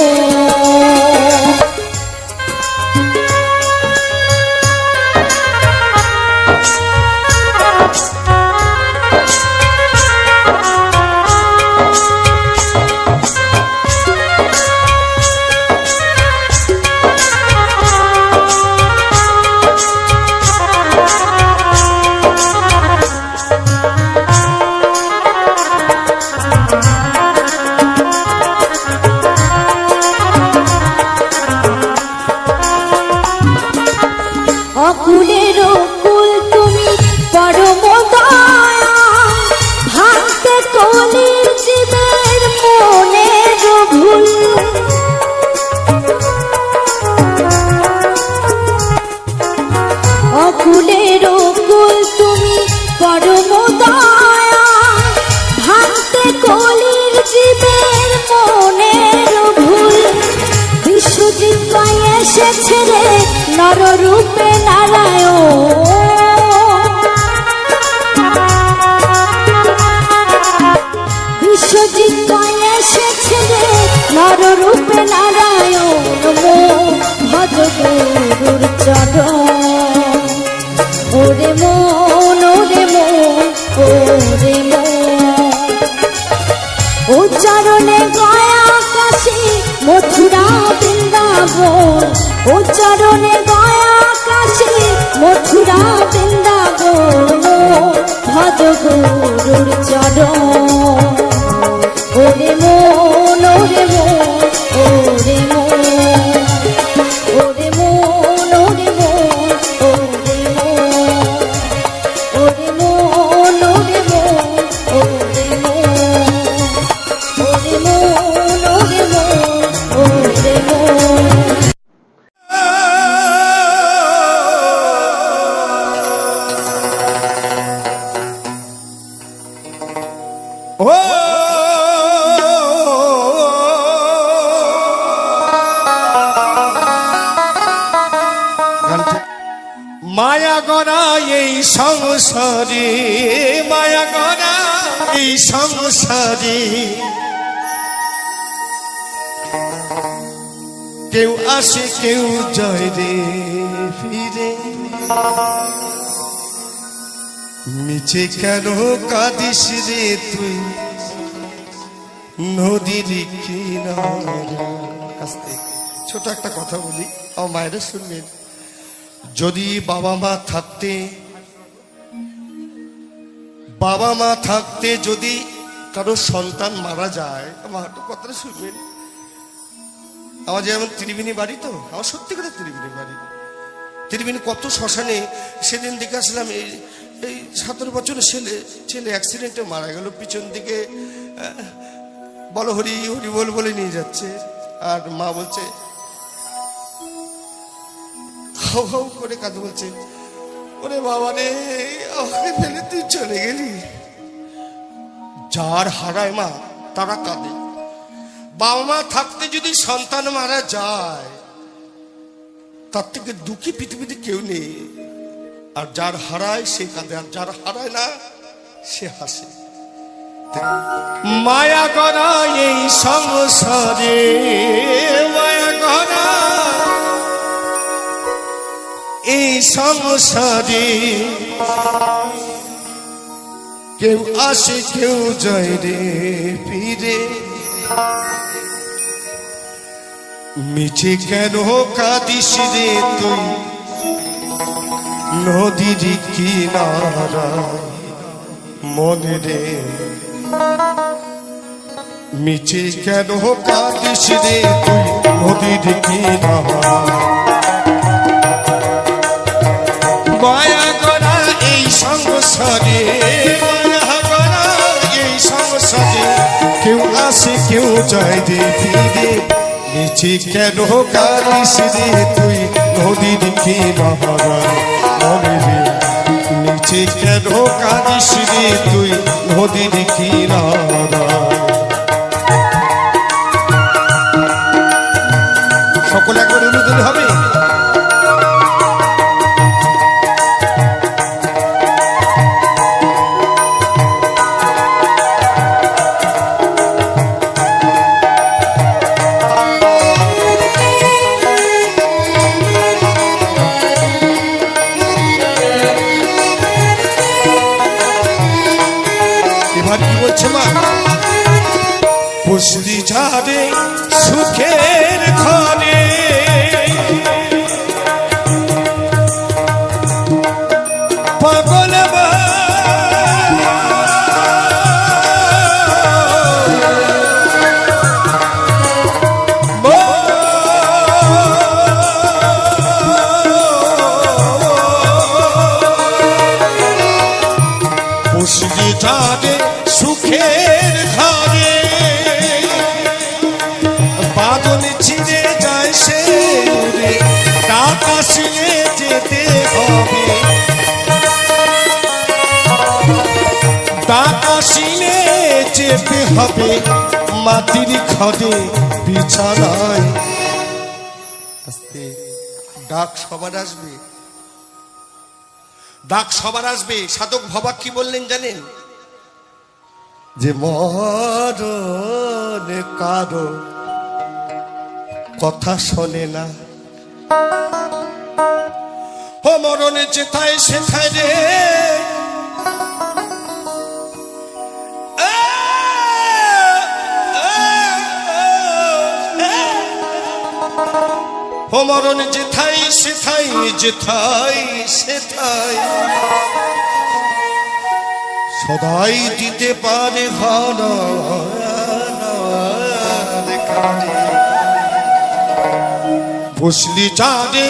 অকুলের কুল তুমি পরম দয়া ভাঙতে কলির জীবের মনের ভুল অকুলের কুল তুমি পরম দয়া ভাঙতে কলির জীবের মনের ভুল বিশ্বজিৎ পাই এসেছে রে নররূপে নারায়ণ বিশ্বজিৎ পাই এসেছে রে নররূপে নারায়ণ ভজ গুরুর চরণ ওরে মন ওরে মন ওরে মন ও চরণে গয়া কাশী মথুরা বৃন্দাবন ও চরণে গয়া কাশী মথুরা বৃন্দাবন ভজ গুরুর চরণ ওরে মন ওরে মন ওরে মন ওরে মন ওরে মন ওরে মন ওরে মন ওরে মন ওরে মন ওরে মন ওরে মন ওরে মন মায়া গড়া এই সংসারে মায়া গড়া এই সংসারে কেউ আসে কেউ যায় রে ফিরে মিছে কেন কাঁদিস রে তুই নদীর কিনারা। আস্তে ছোট একটা কথা বলি, আমার মায়েরা শুনবেন। যদি বাবা মা থাকতে যদি কারো সন্তান মারা যায়, আমার কথাটা শুনবেন। আমার যেমন ত্রিবেণী বাড়ি, তো আমার সত্যি কথা ত্রিবেণী বাড়ি, ত্রিবেণী কত শ্মশানে সেদিন দেখে আসলাম। এই 17 বছরের ছেলে অ্যাক্সিডেন্টে মারা গেল, পিছন দিকে বলো হরি হরি বল বলে নিয়ে যাচ্ছে, আর মা বলছে হাউ হাউ করে কাঁদে, বলছে ওরে বাবা রে আমাকে ফেলে তুই চলে গেলি। যার হারায় মা তারা কাঁদে। বাবা মা থাকতে যদি সন্তান মারা যায়, তার থেকে দুঃখী পৃথিবীতে কেউ নেই। আর যার হারায় সে কাঁদে, আর যার হারায় না সে হাসে। মায়া করা এই সংসারে, মায়া করা এই সংসারে কেউ আসে কেউ যায় রে ফিরে। মিছে কেন কাঁদিস রে তুই নদীর কিনারা মনে রে। মিছে কেন কাঁদিস রে তুই নদীর কিনারা। মায়া করা এই সংসারে, মায়া করা এই সংসারে কেউ আসে কেউ যায় রে ফিরে। মিছে কেন কাঁদিস রে তুই নদীর কিনারা মনে রে। মিছে কেন কাঁদিস রে তুই নদীর কিনারা। সকলে একবার অনুদান হবে। আবার কি বলছে মা, বসলি যাবে সুখের ঘরে, পাগল বসলি যাবে সুখের ঘরে, বাদল ছিঁড়ে যায় সে উড়ে, ডাক আসলে যেতে হবে, ডাক আসলে যেতে হবে, মাটির ঘরে বিছানায়। ডাক সবার আসবে, ডাক সবার আসবে। সাধক ভবা কি বললেন জানেন, যে মরণ কারো কথা শোনে না, ও মরণে যেথায় সেথায় রে, ও মরণ যেথায় সেথায়, যেথায় সেথায় সদাই দিতে পারে ভালো। বসলি যাবে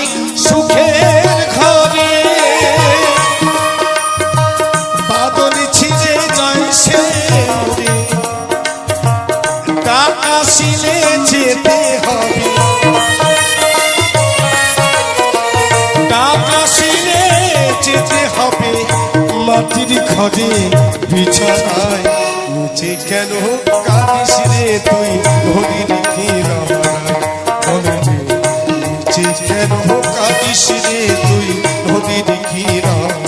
সুখের ঘরে, বাদল ছিঁড়ে যায় সে উড়ে, ডাক আসিলে যেতে হবে, ডাক আসিলে যেতে হবে, মাটির ঘরে বিছানায়। নিচে কেন কাঁদিস রে তুই নদীর কিনারায়, নিচে কেন কাঁদিস রে তুই নদীর কিনারায়।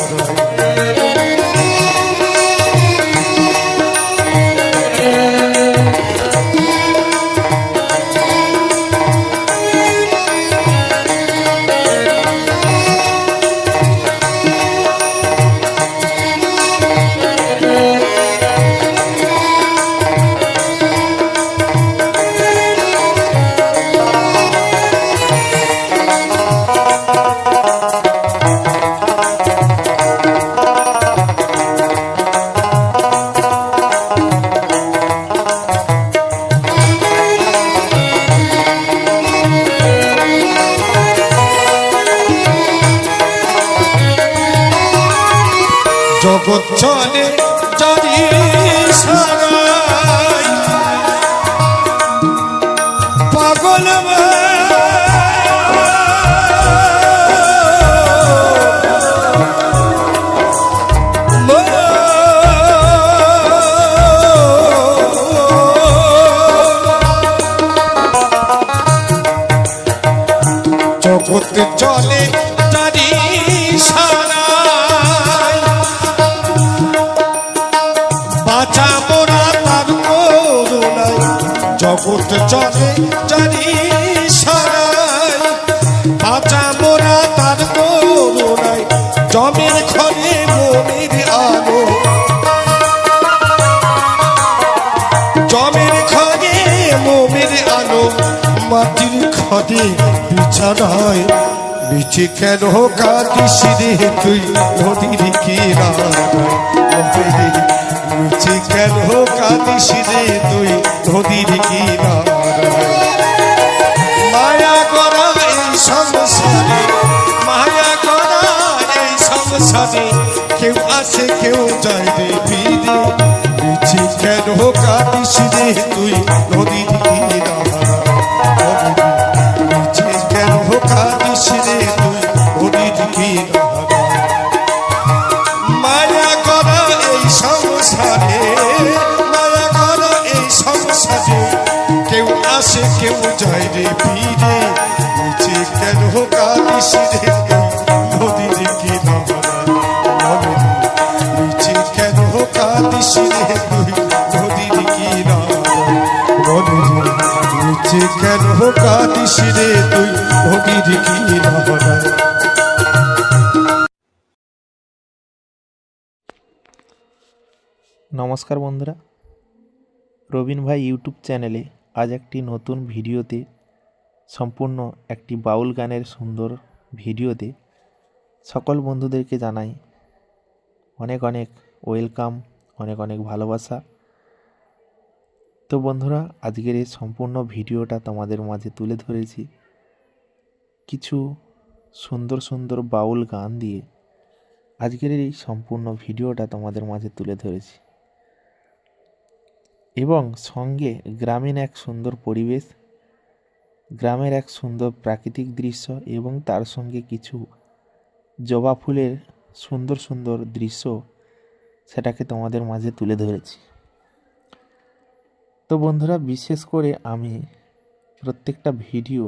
জগৎ চলে জারি সারাই, পাগল জগৎ চলে জারি সারাই, বাঁচা মোরা তার করুণায়। জগৎ চলে জারি সারাই, বাঁচা মোরা তার করুণায়। জমের ঘরে মনের আলো, জমের ঘরে মোমের আলো, মাটির ঘরে বিছানায়। নিচে কেন কাঁদিস রে তুই নদীর কিনারায়, নিচে কেন কাঁদিস রে তুই নদীর কিনারায়। মায়া করা এই সংসারে, মায়া করা এই সংসারে, কেউ আছে কেউ যায় রে ফিরে। নিচে কেন কাঁদিস রে তুই নদীর কিনারায়, নিচে কেন কাঁদিস রে তুই নদীর কিনারায়। মায়া করা এই সংসারে, মায়া করা এই সংসারে, কেউ আসে কেউ যায় রে ফিরে। নিচে কেন কাঁদিস রে তুই নদীর কিনারায়, নিচে কেন কাঁদিস রে তুই নদীর কিনারায়, নিচে কেন কাঁদিস রে তুই নদীর কিনারায়। নমস্কার বন্ধুরা, রবিন ভাই ইউটিউব চ্যানেলে আজ একটি নতুন ভিডিওতে সম্পূর্ণ একটি বাউল গানের সুন্দর ভিডিওতে সকল বন্ধুদেরকে জানাই অনেক অনেক ওয়েলকাম, অনেক অনেক ভালোবাসা। তো বন্ধুরা, আজকের এই সম্পূর্ণ ভিডিওটা তোমাদের মাঝে তুলে ধরেছি কিছু সুন্দর সুন্দর বাউল গান দিয়ে। আজকের এই সম্পূর্ণ ভিডিওটা তোমাদের মাঝে তুলে ধরেছি এবং সঙ্গে গ্রামীণ এক সুন্দর পরিবেশ, গ্রামের এক সুন্দর প্রাকৃতিক দৃশ্য এবং তার সঙ্গে কিছু জবা ফুলের সুন্দর সুন্দর দৃশ্য, সেটাকে তোমাদের মাঝে তুলে ধরেছি। তো বন্ধুরা, বিশেষ করে আমি প্রত্যেকটা ভিডিও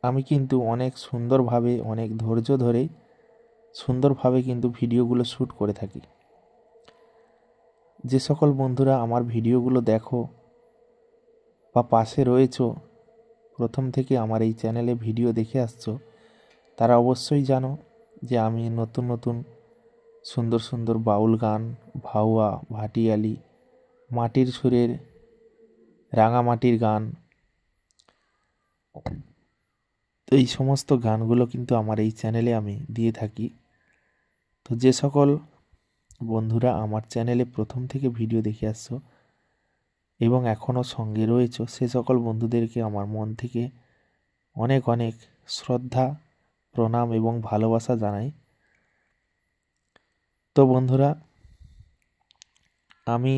আমি কিন্তু অনেক সুন্দরভাবে, অনেক ধৈর্য ধরে সুন্দরভাবে কিন্তু ভিডিওগুলো শ্যুট করে থাকি। যে সকল বন্ধুরা আমার ভিডিওগুলো দেখো বা পাশে রয়েছো, প্রথম থেকে আমার এই চ্যানেলে ভিডিও দেখে আসছো, তারা অবশ্যই জানো যে আমি নতুন নতুন সুন্দর সুন্দর বাউল গান, ভাওয়া, ভাটিয়ালি, মাটির সুরের, রাঙামাটির গান, তো এই সমস্ত গানগুলো কিন্তু আমার এই চ্যানেলে আমি দিয়ে থাকি। তো যে সকল বন্ধুরা আমার চ্যানেলে প্রথম থেকে ভিডিও দেখে আসছো এবং এখনও সঙ্গে রয়েছো, সে সকল বন্ধুদেরকে আমার মন থেকে অনেক অনেক শ্রদ্ধা, প্রণাম এবং ভালোবাসা জানাই। তো বন্ধুরা, আমি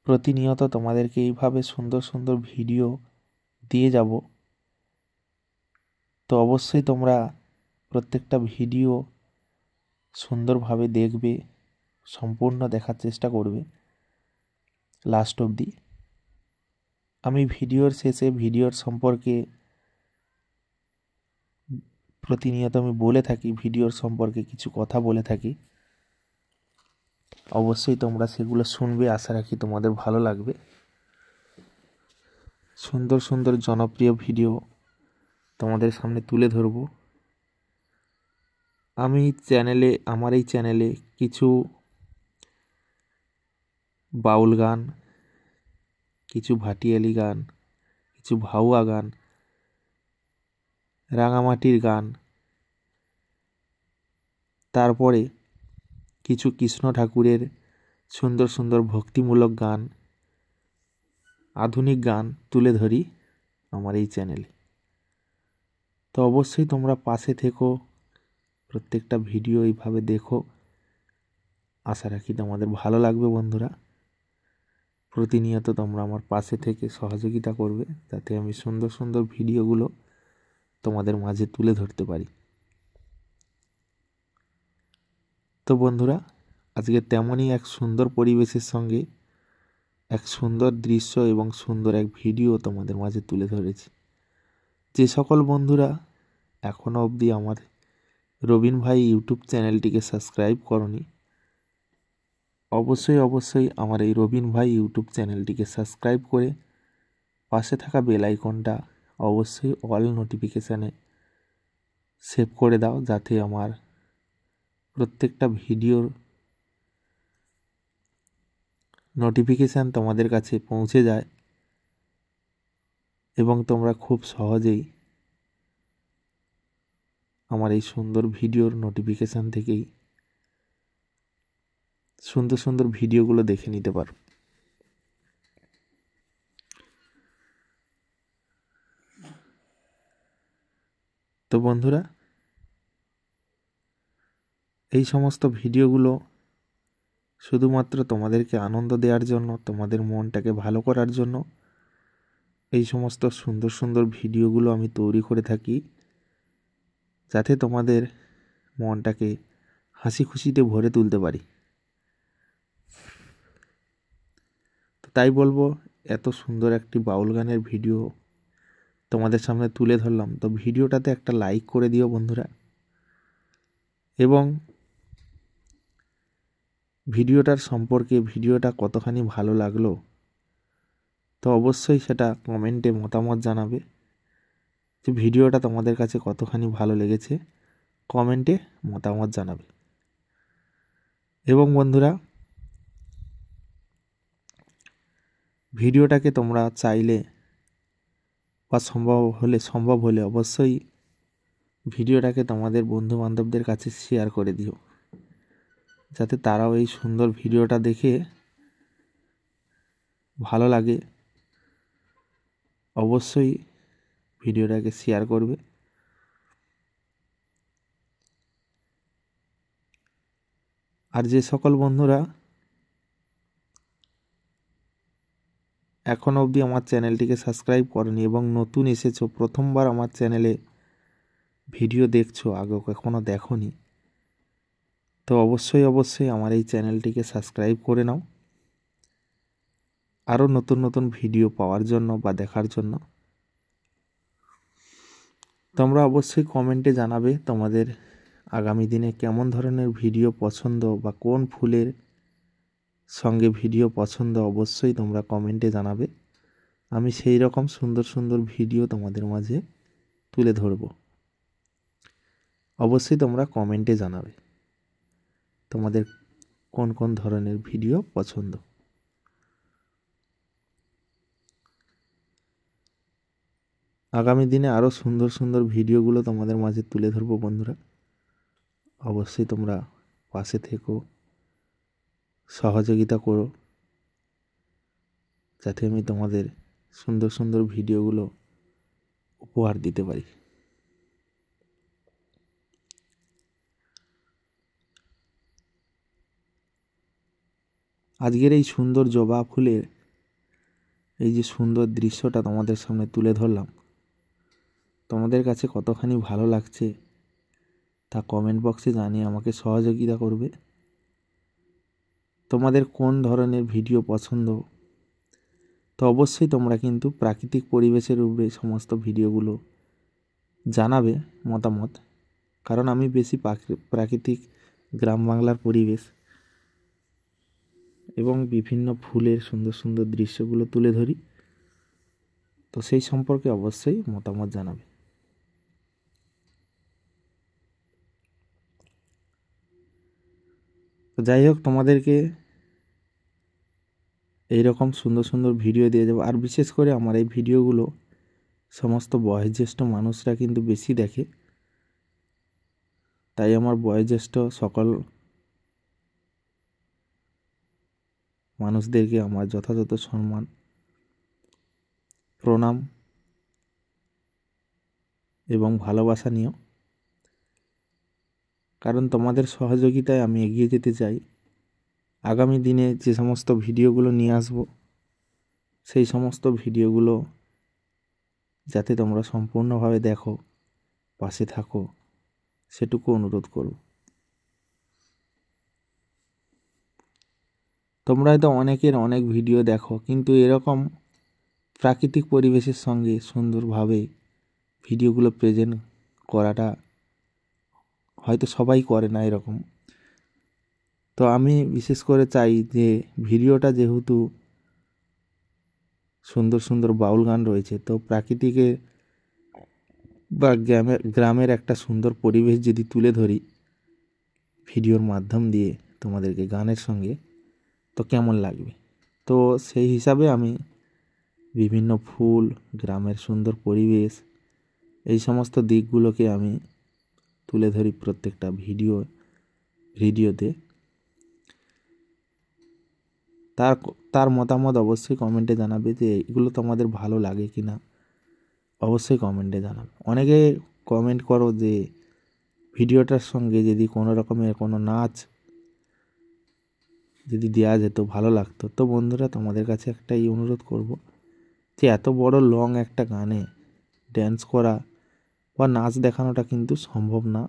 প্রতিনিয়ত তোমাদেরকে এইভাবে সুন্দর সুন্দর ভিডিও দিয়ে যাব। তো অবশ্যই তোমরা প্রত্যেকটা ভিডিও সুন্দরভাবে দেখবে, সম্পূর্ণ দেখার চেষ্টা করবে লাস্ট অবধি। আমি ভিডিওর শেষে ভিডিওর সম্পর্কে প্রতিনিয়ত আমি বলে থাকি, ভিডিওর সম্পর্কে কিছু কথা বলে থাকি। অবশ্যই তোমরা সেগুলো শুনবে, আশা রাখি তোমাদের ভালো লাগবে। সুন্দর সুন্দর জনপ্রিয় ভিডিও তোমাদের সামনে তুলে ধরব। আমার এই চ্যানেলে কিছু বাউল গান, কিছু ভাটিয়ালি গান, কিছু ভাওয়া গান, রাঙামাটির গান, তারপরে কিছু কৃষ্ণ ঠাকুরের সুন্দর সুন্দর ভক্তিমূলক গান, আধুনিক গান তুলে ধরি আমার এই চ্যানেলে। তো অবশ্যই তোমরা পাশে থেকো, প্রত্যেকটা ভিডিও এইভাবে দেখো, আশা রাখি তোমাদের ভালো লাগবে। বন্ধুরা, প্রতিনিয়ত তোমরা আমার পাশে থেকে সহযোগিতা করবে, যাতে আমি সুন্দর সুন্দর ভিডিওগুলো তোমাদের মাঝে তুলে ধরতে পারি। তো বন্ধুরা, আজকে তেমনই এক সুন্দর পরিবেশের সঙ্গে এক সুন্দর দৃশ্য এবং সুন্দর এক ভিডিও তোমাদের মাঝে তুলে ধরেছি। যে সকল বন্ধুরা এখনও অবধি আমার রবিন ভাই ইউটিউব চ্যানেলটিকে সাবস্ক্রাইব করনি, অবশ্যই আমার এই রবিন ভাই ইউটিউব চ্যানেলটিকে সাবস্ক্রাইব করে পাশে থাকা বেল আইকনটা অবশ্যই অল নোটিফিকেশানে সেভ করে দাও, যাতে আমার প্রত্যেকটা ভিডিওর নোটিফিকেশান তোমাদের কাছে পৌঁছে যায় এবং তোমরা খুব সহজেই আমার এই সুন্দর ভিডিওর নোটিফিকেশান থেকেই সুন্দর সুন্দর ভিডিওগুলো দেখে নিতে পারো। তো বন্ধুরা, এই সমস্ত ভিডিওগুলো শুধুমাত্র তোমাদেরকে আনন্দ দেওয়ার জন্য, তোমাদের মনটাকে ভালো করার জন্য এই সমস্ত সুন্দর সুন্দর ভিডিওগুলো আমি তৈরি করে থাকি, যাতে তোমাদের মনটাকে হাসি খুশিতে ভরে তুলতে পারি। তো তাই বলবো, এত সুন্দর একটি বাউল গানের ভিডিও তোমাদের সামনে তুলে ধরলাম, তো ভিডিওটাতে একটা লাইক করে দিও বন্ধুরা, এবং ভিডিওটার সম্পর্কে ভিডিওটা কতখানি ভালো লাগলো তো অবশ্যই সেটা কমেন্টে মতামত জানাবে, যে ভিডিওটা তোমাদের কাছে কতখানি ভালো লেগেছে কমেন্টে মতামত জানাবে। এবং বন্ধুরা, ভিডিওটাকে তোমরা চাইলে বা সম্ভব হলে অবশ্যই ভিডিওটাকে তোমাদের বন্ধু বান্ধবদের কাছে শেয়ার করে দিও, যাতে তারাও এই সুন্দর ভিডিওটা দেখে ভালো লাগে। অবশ্যই ভিডিওটাকে শেয়ার করবে। আর যে সকল বন্ধুরা এখনও অবধি আমার চ্যানেলটিকে সাবস্ক্রাইব করনি এবং নতুন এসেছো, প্রথমবার আমার চ্যানেলে ভিডিও দেখছো, আগে কখনো দেখোনি, তো অবশ্যই আমার এই চ্যানেলটিকে সাবস্ক্রাইব করে নাও আরও নতুন নতুন ভিডিও পাওয়ার জন্য বা দেখার জন্য। তোমরা অবশ্যই কমেন্টে জানাবে তোমাদের আগামী দিনে কেমন ধরনের ভিডিও পছন্দ বা কোন ফুলের সঙ্গে ভিডিও পছন্দ, অবশ্যই তোমরা কমেন্টে জানাবে। আমি সেই রকম সুন্দর সুন্দর ভিডিও তোমাদের মাঝে তুলে ধরব। অবশ্যই তোমরা কমেন্টে জানাবে তোমাদের কোন কোন ধরনের ভিডিও পছন্দ। আগামী দিনে আরও সুন্দর সুন্দর ভিডিওগুলো তোমাদের মাঝে তুলে ধরবো বন্ধুরা। অবশ্যই তোমরা পাশে থেকো, সহযোগিতা করো, যাতে আমি তোমাদের সুন্দর সুন্দর ভিডিওগুলো উপহার দিতে পারি। আজকের এই সুন্দর জবা ফুলের এই যে সুন্দর দৃশ্যটা তোমাদের সামনে তুলে ধরলাম, তোমাদের কাছে কতখানি ভালো লাগছে তা কমেন্ট বক্সে জানিয়ে আমাকে সহযোগিতা করবে। তোমাদের কোন ধরনের ভিডিও পছন্দ, তো অবশ্যই তোমরা কিন্তু প্রাকৃতিক পরিবেশের উপরে সমস্ত ভিডিওগুলো জানাবে মতামত, কারণ আমি বেশি প্রাকৃতিক গ্রাম বাংলার পরিবেশ এবং বিভিন্ন ফুলের সুন্দর সুন্দর দৃশ্যগুলো তুলে ধরি, তো সেই সম্পর্কে অবশ্যই মতামত জানাবে। তো যাই হোক, তোমাদেরকে এইরকম সুন্দর সুন্দর ভিডিও দিয়ে যাবো। আর বিশেষ করে আমার এই ভিডিওগুলো সমস্ত বয়োজ্যেষ্ঠ মানুষরা কিন্তু বেশি দেখে, তাই আমার বয়োজ্যেষ্ঠ সকল মানুষদেরকে আমার যথাযথ সম্মান, প্রণাম এবং ভালোবাসা নিও, কারণ তোমাদের সহযোগিতায় আমি এগিয়ে যেতে চাই। আগামী দিনে যে সমস্ত ভিডিওগুলো নিয়ে আসব, সেই সমস্ত ভিডিওগুলো যাতে তোমরা সম্পূর্ণভাবে দেখো, পাশে থাকো, সেটুকু অনুরোধ করব। তোমরা হয়তো অনেকের অনেক ভিডিও দেখো, কিন্তু এরকম প্রাকৃতিক পরিবেশের সঙ্গে সুন্দরভাবে ভিডিওগুলো প্রেজেন্ট করাটা হয়তো সবাই করে না এরকম। তো আমি বিশেষ করে চাই যে ভিডিওটা যেহেতু সুন্দর সুন্দর বাউল গান রয়েছে, তো প্রাকৃতিকের বা গ্রামের একটা সুন্দর পরিবেশ যদি তুলে ধরি ভিডিওর মাধ্যম দিয়ে তোমাদেরকে গানের সঙ্গে, তো কেমন লাগবে। তো সেই হিসাবে আমি বিভিন্ন ফুল, গ্রামের সুন্দর পরিবেশ, এই সমস্ত দিকগুলোকে আমি তুলে ধরি প্রত্যেকটা ভিডিওতে। তার মতামত অবশ্যই কমেন্টে জানাবে যে এগুলো তোমাদের ভালো লাগে কি না, অবশ্যই কমেন্টে জানাবে। অনেকে কমেন্ট করো যে ভিডিওটার সঙ্গে যদি কোনো রকমের কোনো নাচ যদি দেওয়া যেত ভালো লাগতো। তো বন্ধুরা, তোমাদের কাছে একটাই অনুরোধ করব যে এত বড় লং একটা গানে ড্যান্স করা বা নাচ দেখানোটা কিন্তু সম্ভব না।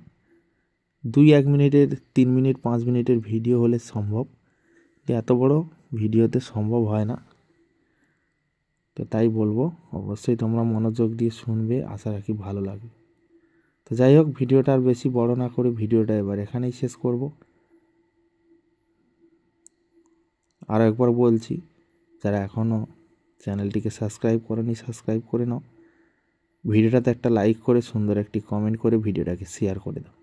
2-1 মিনিটের, 3 মিনিট 5 মিনিটের ভিডিও হলে সম্ভব, এত বড় ভিডিওতে সম্ভব হয় না। তো তাই বলবো, অবশ্যই তোমরা মনোযোগ দিয়ে শুনবে, আশা রাখি ভালো লাগবে। তো যাই হোক, ভিডিওটা আর বেশি বড় না করে ভিডিওটা এবার এখানেই শেষ করব। আর একবার বলছি, যারা এখনও চ্যানেলটিকে সাবস্ক্রাইব করেনি সাবস্ক্রাইব করে নাও, ভিডিওটাতে একটা লাইক করে সুন্দর একটি কমেন্ট করে ভিডিওটাকে শেয়ার করে দাও।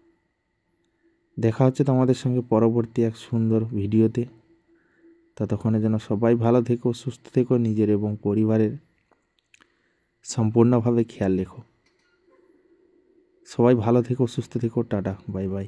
দেখা হচ্ছে তোমাদের সঙ্গে পরবর্তী এক সুন্দর ভিডিওতে। ততক্ষণে যেন সবাই ভালো থেকো, সুস্থ থেকো, নিজের এবং পরিবারের সম্পূর্ণভাবে খেয়াল রেখো। সবাই ভালো থেকো, সুস্থ থেকো, টাটা, বাই বাই।